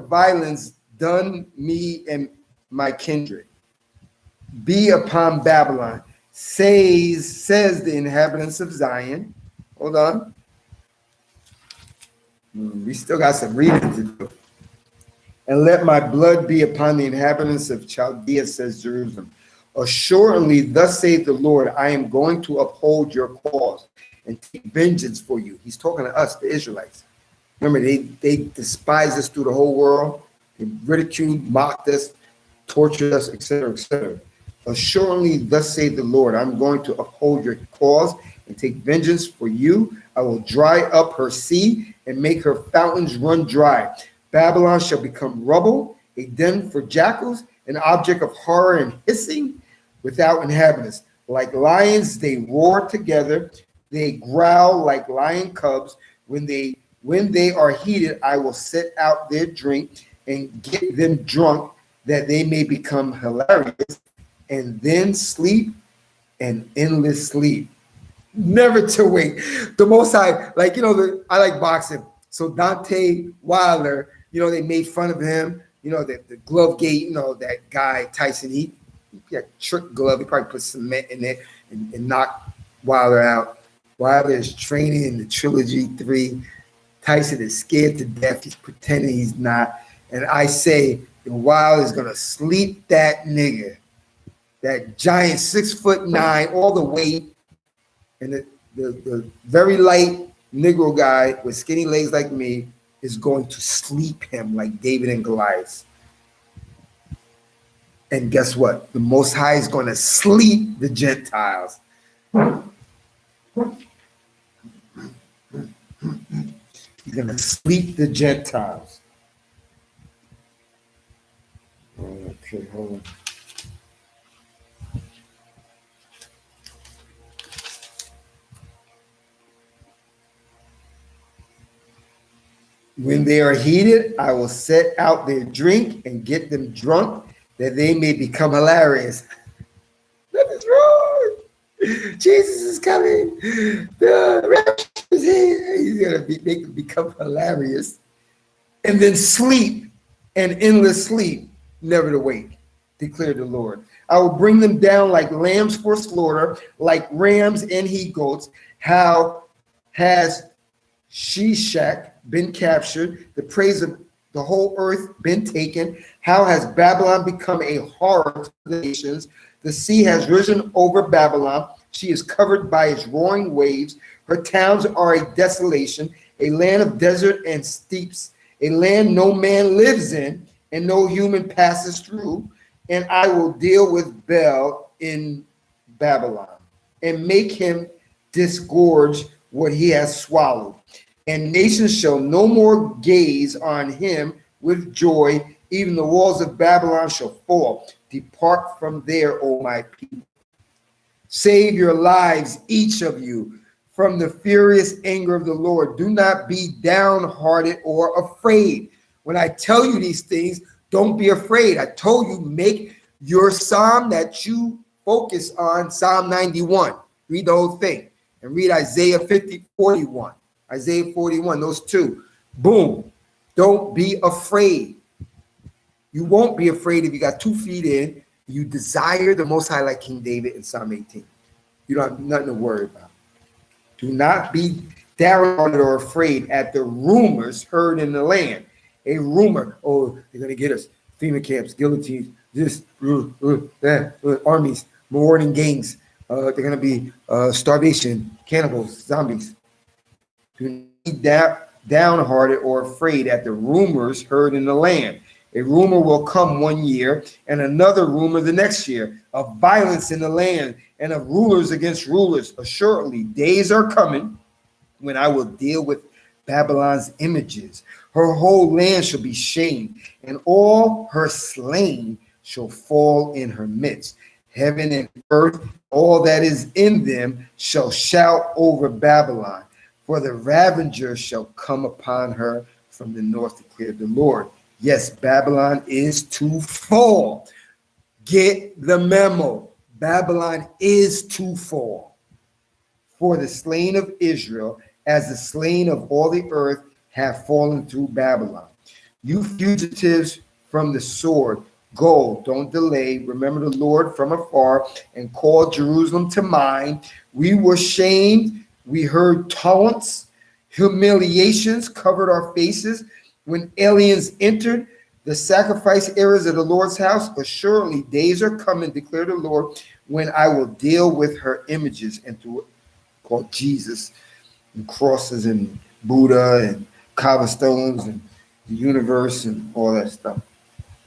violence done me and my kindred be upon Babylon, says the inhabitants of Zion. Hold on. We still got some reading to do. And let my blood be upon the inhabitants of Chaldea, says Jerusalem. Assuredly, thus saith the Lord, I am going to uphold your cause and take vengeance for you. He's talking to us, the Israelites. Remember, they despised us through the whole world. They ridiculed, mocked us, tortured us, etc., etc. Assuredly, thus saith the Lord, I'm going to uphold your cause and take vengeance for you. I will dry up her sea and make her fountains run dry. Babylon shall become rubble, a den for jackals, an object of horror and hissing without inhabitants. Like lions, they roar together. They growl like lion cubs. When they are heated, I will set out their drink and get them drunk, that they may become hilarious, and then sleep an endless sleep, never to wake. The Most High, like, I like boxing. So Dante Wilder, they made fun of him. The glove gate, that guy Tyson, he got trick glove. He probably put cement in it and knocked Wilder out. Wilder is training in the Trilogy 3. Tyson is scared to death. He's pretending he's not. And I say, Wilder is going to sleep that nigga, that giant 6'9", all the weight, and the very light Negro guy with skinny legs like me is going to sleep him like David and Goliath. And guess what? The Most High is going to sleep the Gentiles. He's going to sleep the Gentiles. Okay, hold on. When they are heated, I will set out their drink and get them drunk, that they may become hilarious. Nothing's wrong. Jesus is coming. The rapture is here. He's going to make them become hilarious. And then sleep an endless sleep, never to wake, declared the Lord. I will bring them down like lambs for slaughter, like rams and he-goats. How has Shishak been captured, the praise of the whole earth been taken? How has Babylon become a horror to the nations? The sea has risen over Babylon. She is covered by its roaring waves. Her towns are a desolation, a land of desert and steeps, a land no man lives in and no human passes through. And I will deal with Bel in Babylon and make him disgorge what he has swallowed. And nations shall no more gaze on him with joy. Even the walls of Babylon shall fall. Depart from there, O my people. Save your lives, each of you, from the furious anger of the Lord. Do not be downhearted or afraid. When I tell you these things, don't be afraid. I told you, make your psalm that you focus on Psalm 91. Read the whole thing. And read Isaiah 41. Isaiah 41, those two. Boom. Don't be afraid. You won't be afraid if you got 2 feet in. You desire the Most High like King David in Psalm 18. You don't have nothing to worry about. Do not be downhearted or afraid at the rumors heard in the land. A rumor, oh, they're going to get us. FEMA camps, guillotines, this, that, armies, marauding gangs. They're going to be starvation, cannibals, zombies. Do not be downhearted or afraid at the rumors heard in the land. A rumor will come one year and another rumor the next year of violence in the land and of rulers against rulers. Assuredly, days are coming when I will deal with Babylon's images. Her whole land shall be shamed, and all her slain shall fall in her midst. Heaven and earth, all that is in them, shall shout over Babylon. For the ravager shall come upon her from the north, declared the Lord. Yes, Babylon is to fall. Get the memo. Babylon is to fall. For the slain of Israel, as the slain of all the earth, have fallen through Babylon. You fugitives from the sword, go, don't delay. Remember the Lord from afar and call Jerusalem to mind. We were shamed. We heard taunts, humiliations covered our faces when aliens entered the sacrifice areas of the Lord's house. Assuredly, days are coming, declared the Lord, when I will deal with her images and through called Jesus and crosses and Buddha and cobblestones and the universe and all that stuff.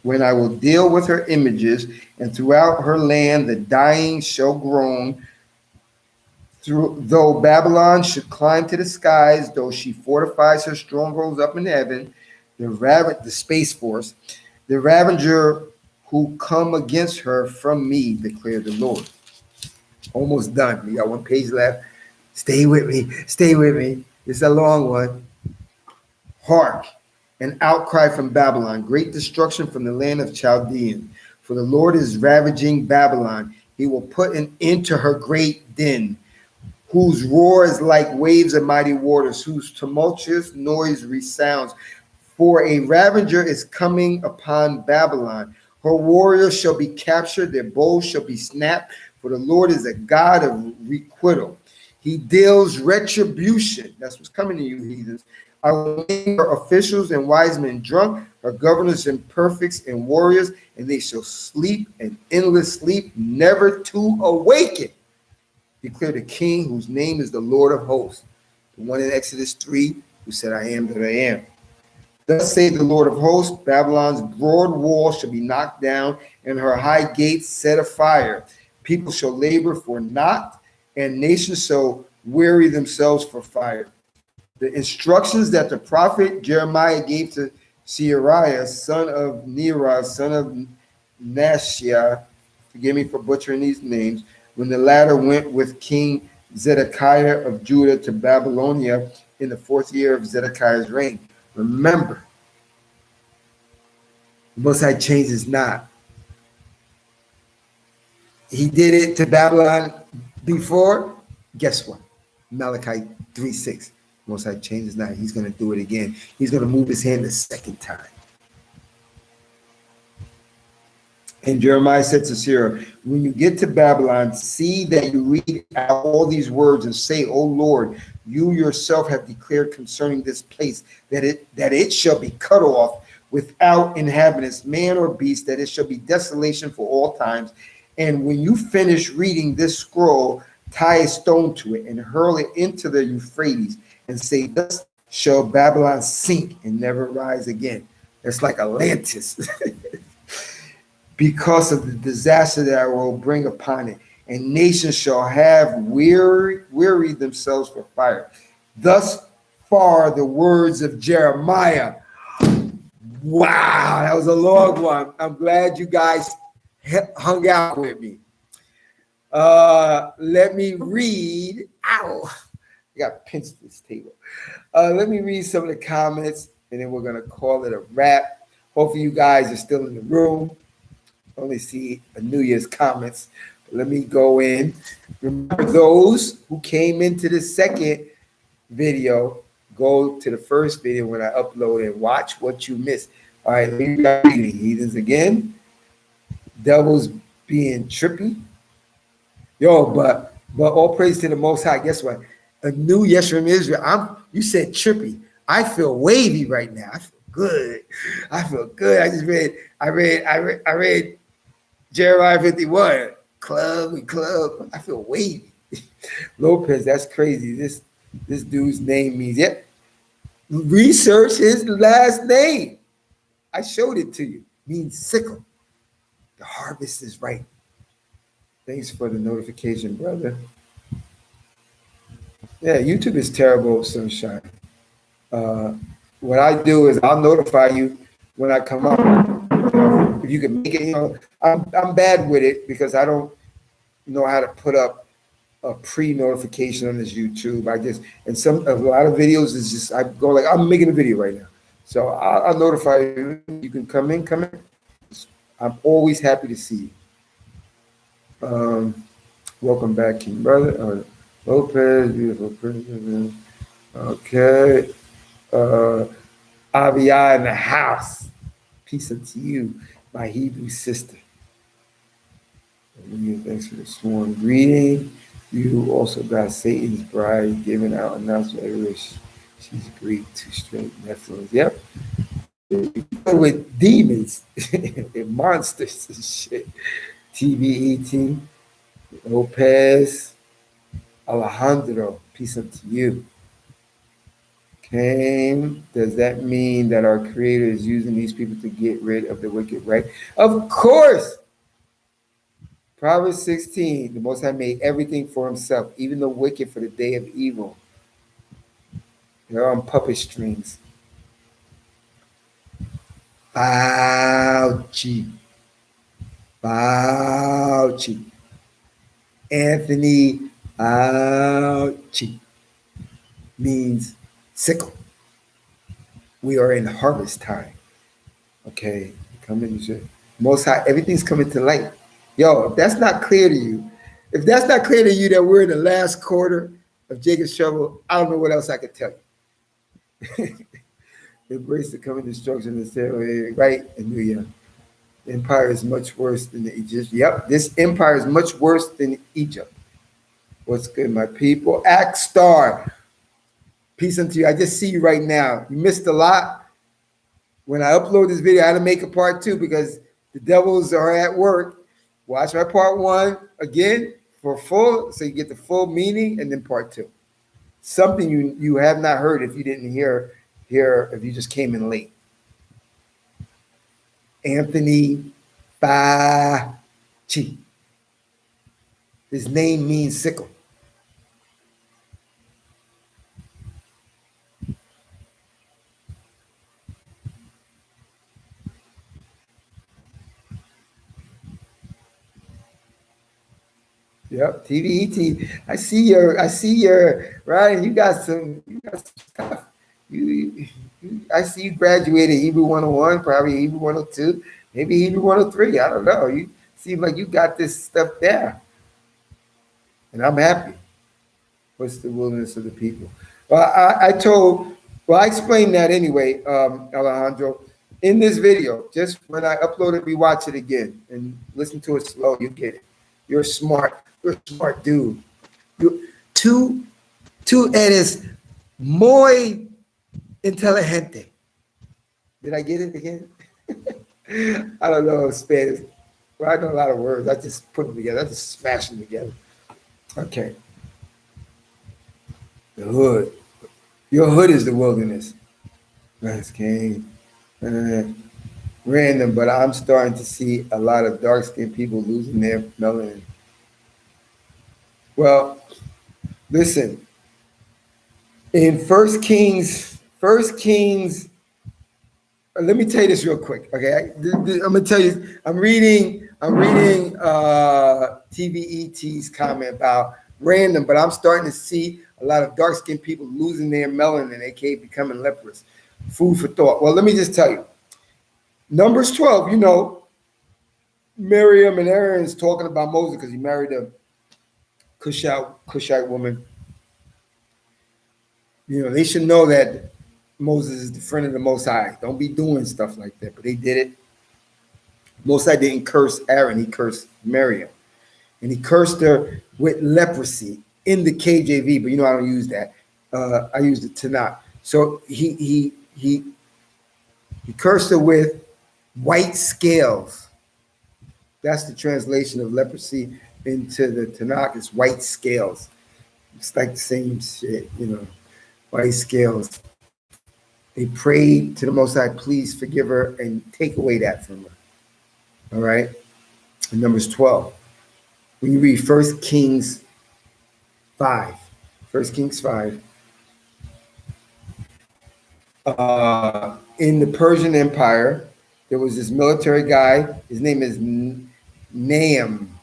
When I will deal with her images, and throughout her land the dying shall groan. Though Babylon should climb to the skies, though she fortifies her strongholds up in heaven, the space force, the ravager who come against her from me, declared the Lord. Almost done. We got one page left. Stay with me. Stay with me. It's a long one. Hark, an outcry from Babylon, great destruction from the land of Chaldean. For the Lord is ravaging Babylon. He will put an end to her great din, whose roar is like waves of mighty waters, whose tumultuous noise resounds. For a ravager is coming upon Babylon. Her warriors shall be captured, their bows shall be snapped, for the Lord is a God of requital. He deals retribution. That's what's coming to you, heathens. I will make her officials and wise men drunk, her governors and perfects and warriors, and they shall sleep an endless sleep, never to awaken. Declare the King whose name is the Lord of hosts, the one in Exodus 3 who said, I am that I am. Thus saith the Lord of hosts, Babylon's broad wall shall be knocked down, and her high gates set afire. People shall labor for naught, and nations shall weary themselves for fire. The instructions that the prophet Jeremiah gave to Seariah, son of Nerah, son of Nashiah, forgive me for butchering these names, when the latter went with King Zedekiah of Judah to Babylonia in the 4th year of Zedekiah's reign. Remember, the Most High changes not. He did it to Babylon before. Guess what? Malachi 3:6. Most High changes not. He's going to do it again. He's going to move his hand the second time. And Jeremiah said to Sarah, when you get to Babylon, see that you read out all these words and say, O Lord, you yourself have declared concerning this place that it shall be cut off without inhabitants, man or beast, that it shall be desolation for all times. And when you finish reading this scroll, tie a stone to it and hurl it into the Euphrates and say, thus shall Babylon sink and never rise again. It's like Atlantis. Because of the disaster that I will bring upon it, and nations shall have wearied themselves for fire. Thus far the words of Jeremiah. Wow, that was a long one. I'm glad you guys hung out with me. Let me read. Ow, I got to pinch this table. Let me read some of the comments, and then we're going to call it a wrap. Hopefully you guys are still in the room. Only see a New Year's comments. Let me go in. Remember, those who came into the second video, go to the first video when I upload and watch what you missed. All right, let me read it. Heathens again. Devils being trippy. Yo, but all praise to the Most High. Guess what? A new Yes from Israel. You said trippy. I feel wavy right now. I feel good. I feel good. I read Jeremiah 51, club. I feel wavy. Lopez, that's crazy. This dude's name means, yep. Research his last name. I showed it to you. It means sickle. The harvest is ripe. Thanks for the notification, brother. Yeah, YouTube is terrible, Sunshine. What I do is I'll notify you when I come up. If you can make it, I'm bad with it because I don't know how to put up a pre-notification on this YouTube. A lot of videos is just, I go like, I'm making a video right now. So I'll notify you. You can come in. I'm always happy to see you. Welcome back, King Brother. Lopez, beautiful person. Okay. Avia in the house. Peace unto you, my Hebrew sister. Thanks for the sworn greeting. You also got Satan's bride giving out announcement everywhere. She's Greek, two straight Nephilim. Yep. With demons and monsters and shit. TV18, Lopez, Alejandro, peace unto you. Cain, does that mean that our Creator is using these people to get rid of the wicked, right? Of course. Proverbs 16, the Most High made everything for himself, even the wicked for the day of evil. They're on puppet strings. Fauci. Fauci. Anthony Fauci means sickle. We are in harvest time. Okay, coming to Most High, everything's coming to light. Yo, if that's not clear to you, if that's not clear to you that we're in the last quarter of Jacob's trouble, I don't know what else I could tell you. Embrace the coming destruction and say, right? And the empire is much worse than the Egyptians. Yep, this empire is much worse than Egypt. What's good, my people? Act Star. Peace unto you. I just see you right now. You missed a lot. When I upload this video, I had to make a part 2 because the devils are at work. Watch my part 1 again for full, so you get the full meaning, and then part 2. Something you have not heard if you didn't hear if you just came in late. Anthony Fauci. His name means sickle. Yep, TVET. I see your right. You got some stuff. I see you graduated Hebrew 101, probably Hebrew 102, maybe Hebrew 103. I don't know. You seem like you got this stuff there. And I'm happy. What's the wilderness of the people? Well, I explained that anyway, Alejandro, in this video. Just when I upload it, we watch it again and listen to it slow. You get it. You're smart. You're a smart dude. Tú eres muy inteligente. Did I get it again? I don't know Spanish. Well, I know a lot of words. I just put them together. I just smash them together. Okay. The hood. Your hood is the wilderness. That's King. Random, but I'm starting to see a lot of dark-skinned people losing their melanin. Well, listen. In First Kings, let me tell you this real quick, okay? I'm gonna tell you. I'm reading TVET's comment about random, but I'm starting to see a lot of dark-skinned people losing their melanin, aka becoming leprous. Food for thought. Well, let me just tell you. Numbers 12, Miriam and Aaron's talking about Moses because he married a Cushite woman. They should know that Moses is the friend of the Most High. Don't be doing stuff like that. But they did it. Most High didn't curse Aaron. He cursed Miriam. And he cursed her with leprosy in the KJV. But I don't use that. I use the Tanakh. So he cursed her with white scales. That's the translation of leprosy into the Tanakh. It's white scales. It's like the same shit, white scales. They prayed to the Most High, please forgive her and take away that from her. All right? In Numbers 12. When you read 1 Kings 5, in the Persian Empire, there was this military guy. His name is Nahum.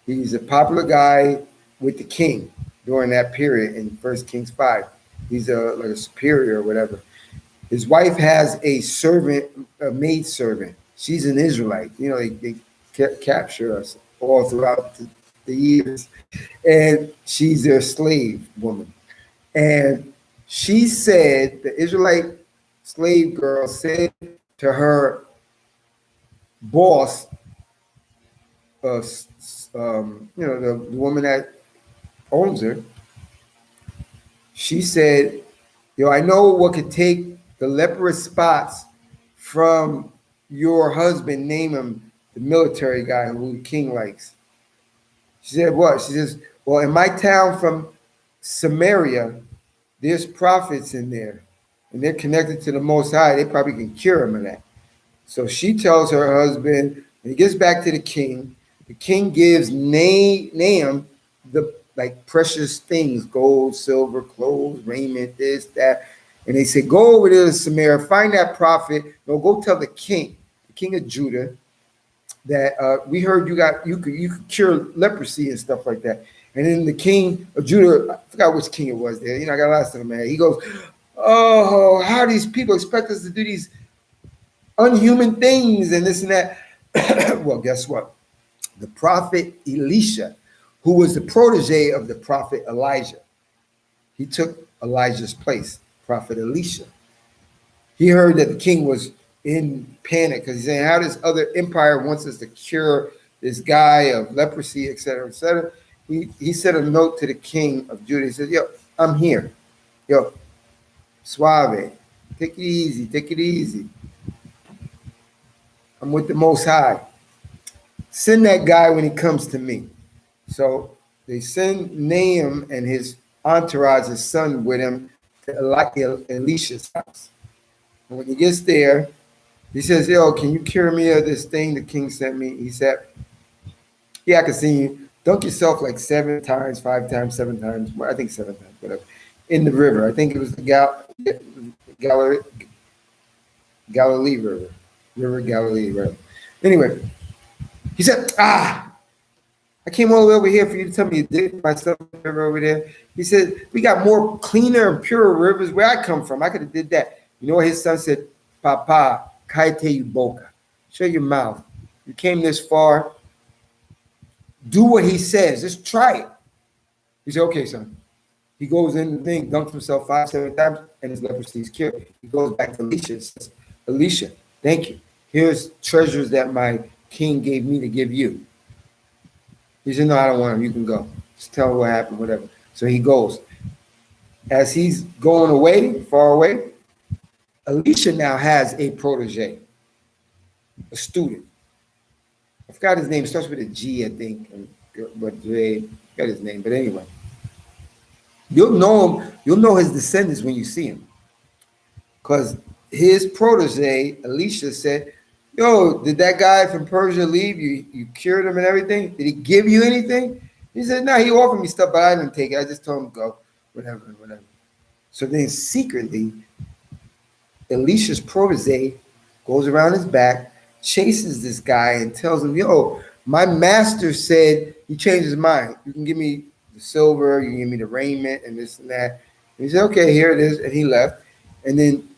He's a popular guy with the king during that period in 1 Kings 5. He's like a superior or whatever. His wife has a maid servant. She's an Israelite. They capture us all throughout the years. And she's their slave woman. And she said, the Israelite slave girl said to her boss, the woman that owns her, she said, I know what could take the leprous spots from your husband, name him the military guy who the king likes. She said, what? She says, well, in my town from Samaria, there's prophets in there, and they're connected to the Most High. They probably can cure him of that. So she tells her husband, and he gets back to the king. The king gives Nahum the like precious things, gold, silver, clothes, raiment, this, that. And they say, go over there to Samaria, find that prophet. No, go tell the king of Judah, that we heard you could cure leprosy and stuff like that. And then the king of Judah, I forgot which king it was there. I got lost in the man. He goes, oh, how these people expect us to do these unhuman things and this and that. Well, guess what? The prophet Elisha, who was the protege of the prophet Elijah, he took Elijah's place, prophet Elisha. He heard that the king was in panic because he's saying, how this other empire wants us to cure this guy of leprosy, et cetera, et cetera. He sent a note to the king of Judah. He said, yo, I'm here. Yo, suave. Take it easy. Take it easy. I'm with the Most High. Send that guy when he comes to me. So they send Nahum and his entourage, his son, with him to Elisha's house. And when he gets there, he says, yo, can you cure me of this thing the king sent me? He said, yeah, I can see you. Dunk yourself like 7 times, 5 times, 7 times, well, I think 7 times, whatever, in the river. I think it was the Galilee River. River Galilee, right? Anyway, he said, I came all the way over here for you to tell me you did myself river over there. He said, we got more cleaner and purer rivers where I come from. I could have did that. You know what his son said? Papa, kaite you boca. Shut your mouth. You came this far. Do what he says. Just try it. He said, okay, son. He goes in the thing, dunks himself 5, 7 times, and his leprosy is cured. He goes back to Elisha and says, Elisha, thank you. Here's treasures that my king gave me to give you. He said, no, I don't want him. You can go. Just tell him what happened, whatever. So he goes. As he's going away, far away, Elisha now has a protege, a student. I forgot his name. It starts with a G, I think. But I forgot his name. But anyway, you'll know him. You'll know his descendants when you see him. Because his protege, Elisha, said, yo, did that guy from Persia leave? You cured him and everything? Did he give you anything? He said, no, he offered me stuff, but I didn't take it. I just told him to go, whatever. So then secretly, Elisha's protege goes around his back, chases this guy and tells him, yo, my master said he changed his mind. You can give me the silver, you can give me the raiment and this and that. And he said, okay, here it is. And he left. And then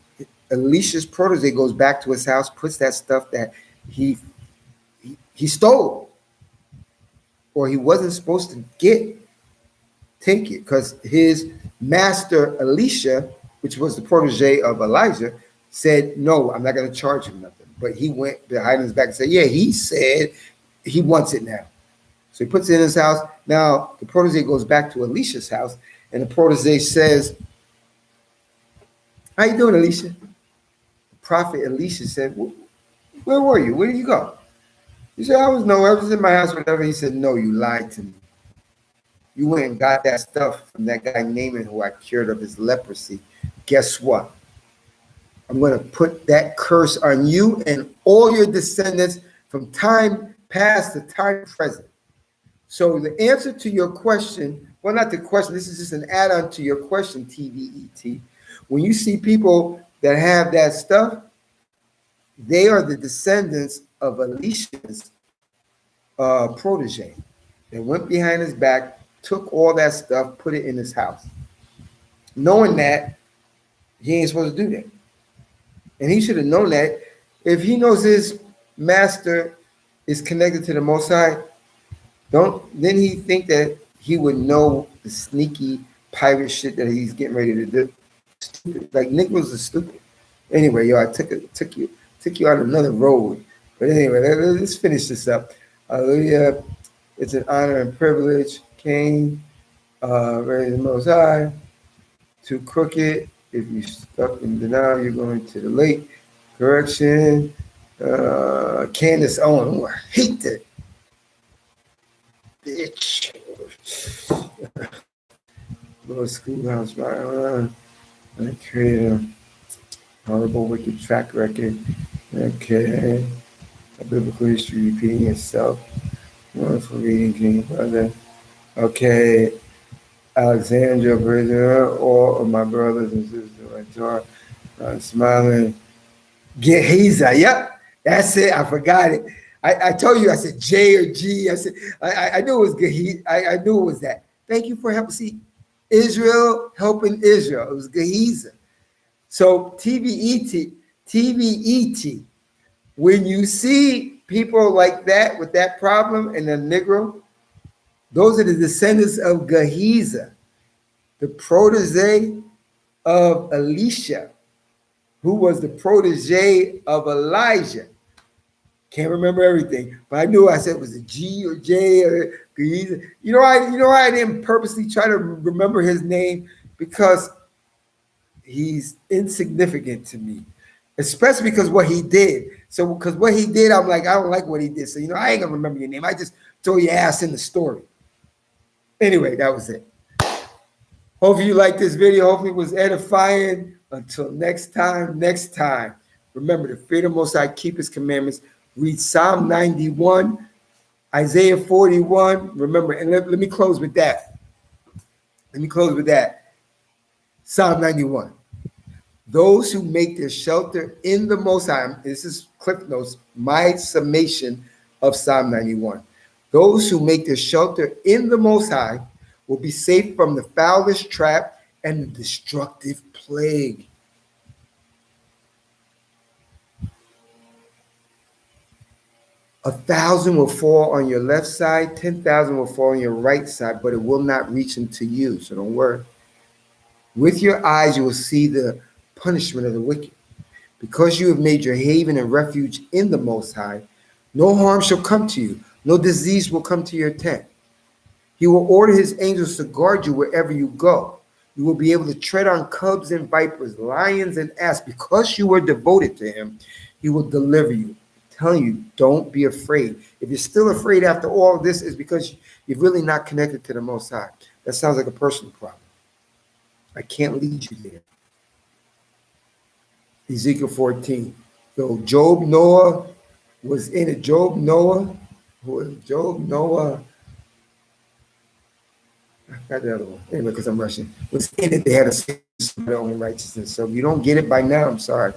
Elisha's protege goes back to his house, puts that stuff that he stole or he wasn't supposed to take it, because his master Elisha, which was the protege of Elijah, said, no, I'm not going to charge him nothing. But he went behind his back and said, yeah, he said he wants it now. So he puts it in his house. Now the protege goes back to Elisha's house, and the protege says, how you doing, Elisha? Prophet Elisha said, where were you? Where did you go? He said, I was nowhere. I was in my house, whatever. He said, no, you lied to me. You went and got that stuff from that guy Naaman who I cured of his leprosy. Guess what? I'm going to put that curse on you and all your descendants from time past to time present. So the answer to your question, well, not the question, this is just an add-on to your question, TVET. When you see people that have that stuff, they are the descendants of Elisha's protege. They went behind his back, took all that stuff, put it in his house, knowing that he ain't supposed to do that. And he should have known that. If he knows his master is connected to the Most High, then he think that he would know the sneaky pirate shit that he's getting ready to do. Stupid. Like Nick was a stupid. Anyway, yo, I took you on another road. But anyway, let's finish this up. Hallelujah. It's an honor and privilege. Cain, very the Most High. Too crooked. If you stuck in denial, you're going to the lake. Correction. Candace Owen. I hate that bitch. Go to schoolhouse, I created a horrible, wicked track record. Okay. A biblical history repeating itself. Wonderful reading, King Brother. Okay. Alexandra, brother, all of my brothers and sisters, smiling. Gehazi. Yep, that's it. I forgot it. I told you. I said J or G. I said I knew it was Gehazi. I knew it was that. Thank you for helping. See, Israel helping Israel. It was Gehazi. So TVET. When you see people like that with that problem and the Negro, those are the descendants of Gehazi, the protege of Elisha, who was the protege of Elijah. Can't remember everything, but I knew I said it was a G or J or Gehazi. I didn't purposely try to remember his name because he's insignificant to me, especially because what he did. So because what he did, I'm like, I don't like what he did. So I ain't gonna remember your name. I just throw your ass in the story. Anyway, that was it. Hopefully you liked this video. Hopefully it was edifying. Until next time, remember to fear the Most High, keep His commandments. Read Psalm 91, Isaiah 41. Remember, and let me close with that. Psalm 91. Those who make their shelter in the Most High, this is Cliff Notes, my summation of Psalm 91. Those who make their shelter in the Most High will be safe from the foulest trap and the destructive plague. A 1,000 will fall on your left side, 10,000 will fall on your right side, but it will not reach into you, so don't worry. With your eyes you will see the punishment of the wicked. Because you have made your haven and refuge in the Most High, no harm shall come to you, no disease will come to your tent. He will order his angels to guard you wherever you go. You will be able to tread on cubs and vipers, lions and asps. Because you were devoted to him, he will deliver you. I'm telling you, don't be afraid. If you're still afraid after all of this, it's because you're really not connected to the Most High. That sounds like a personal problem. I can't lead you there. Ezekiel 14. So Job, Noah was in it. Noah, I got the other one. Anyway, because I'm rushing. Was in it, they had a their own righteousness. So if you don't get it by now, I'm sorry.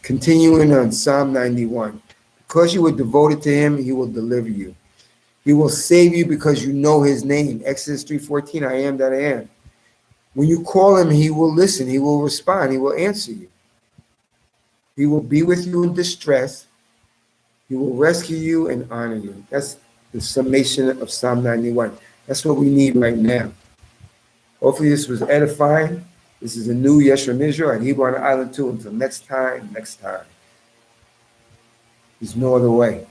Continuing on Psalm 91. Because you were devoted to him, he will deliver you. He will save you because you know his name. Exodus 3:14, I am that I am. When you call him, he will listen. He will respond. He will answer you. He will be with you in distress. He will rescue you and honor you. That's the summation of Psalm 91. That's what we need right now. Hopefully this was edifying. This is a new Yeshua Israel and Hebrew on the Island too. Until next time. There's no other way.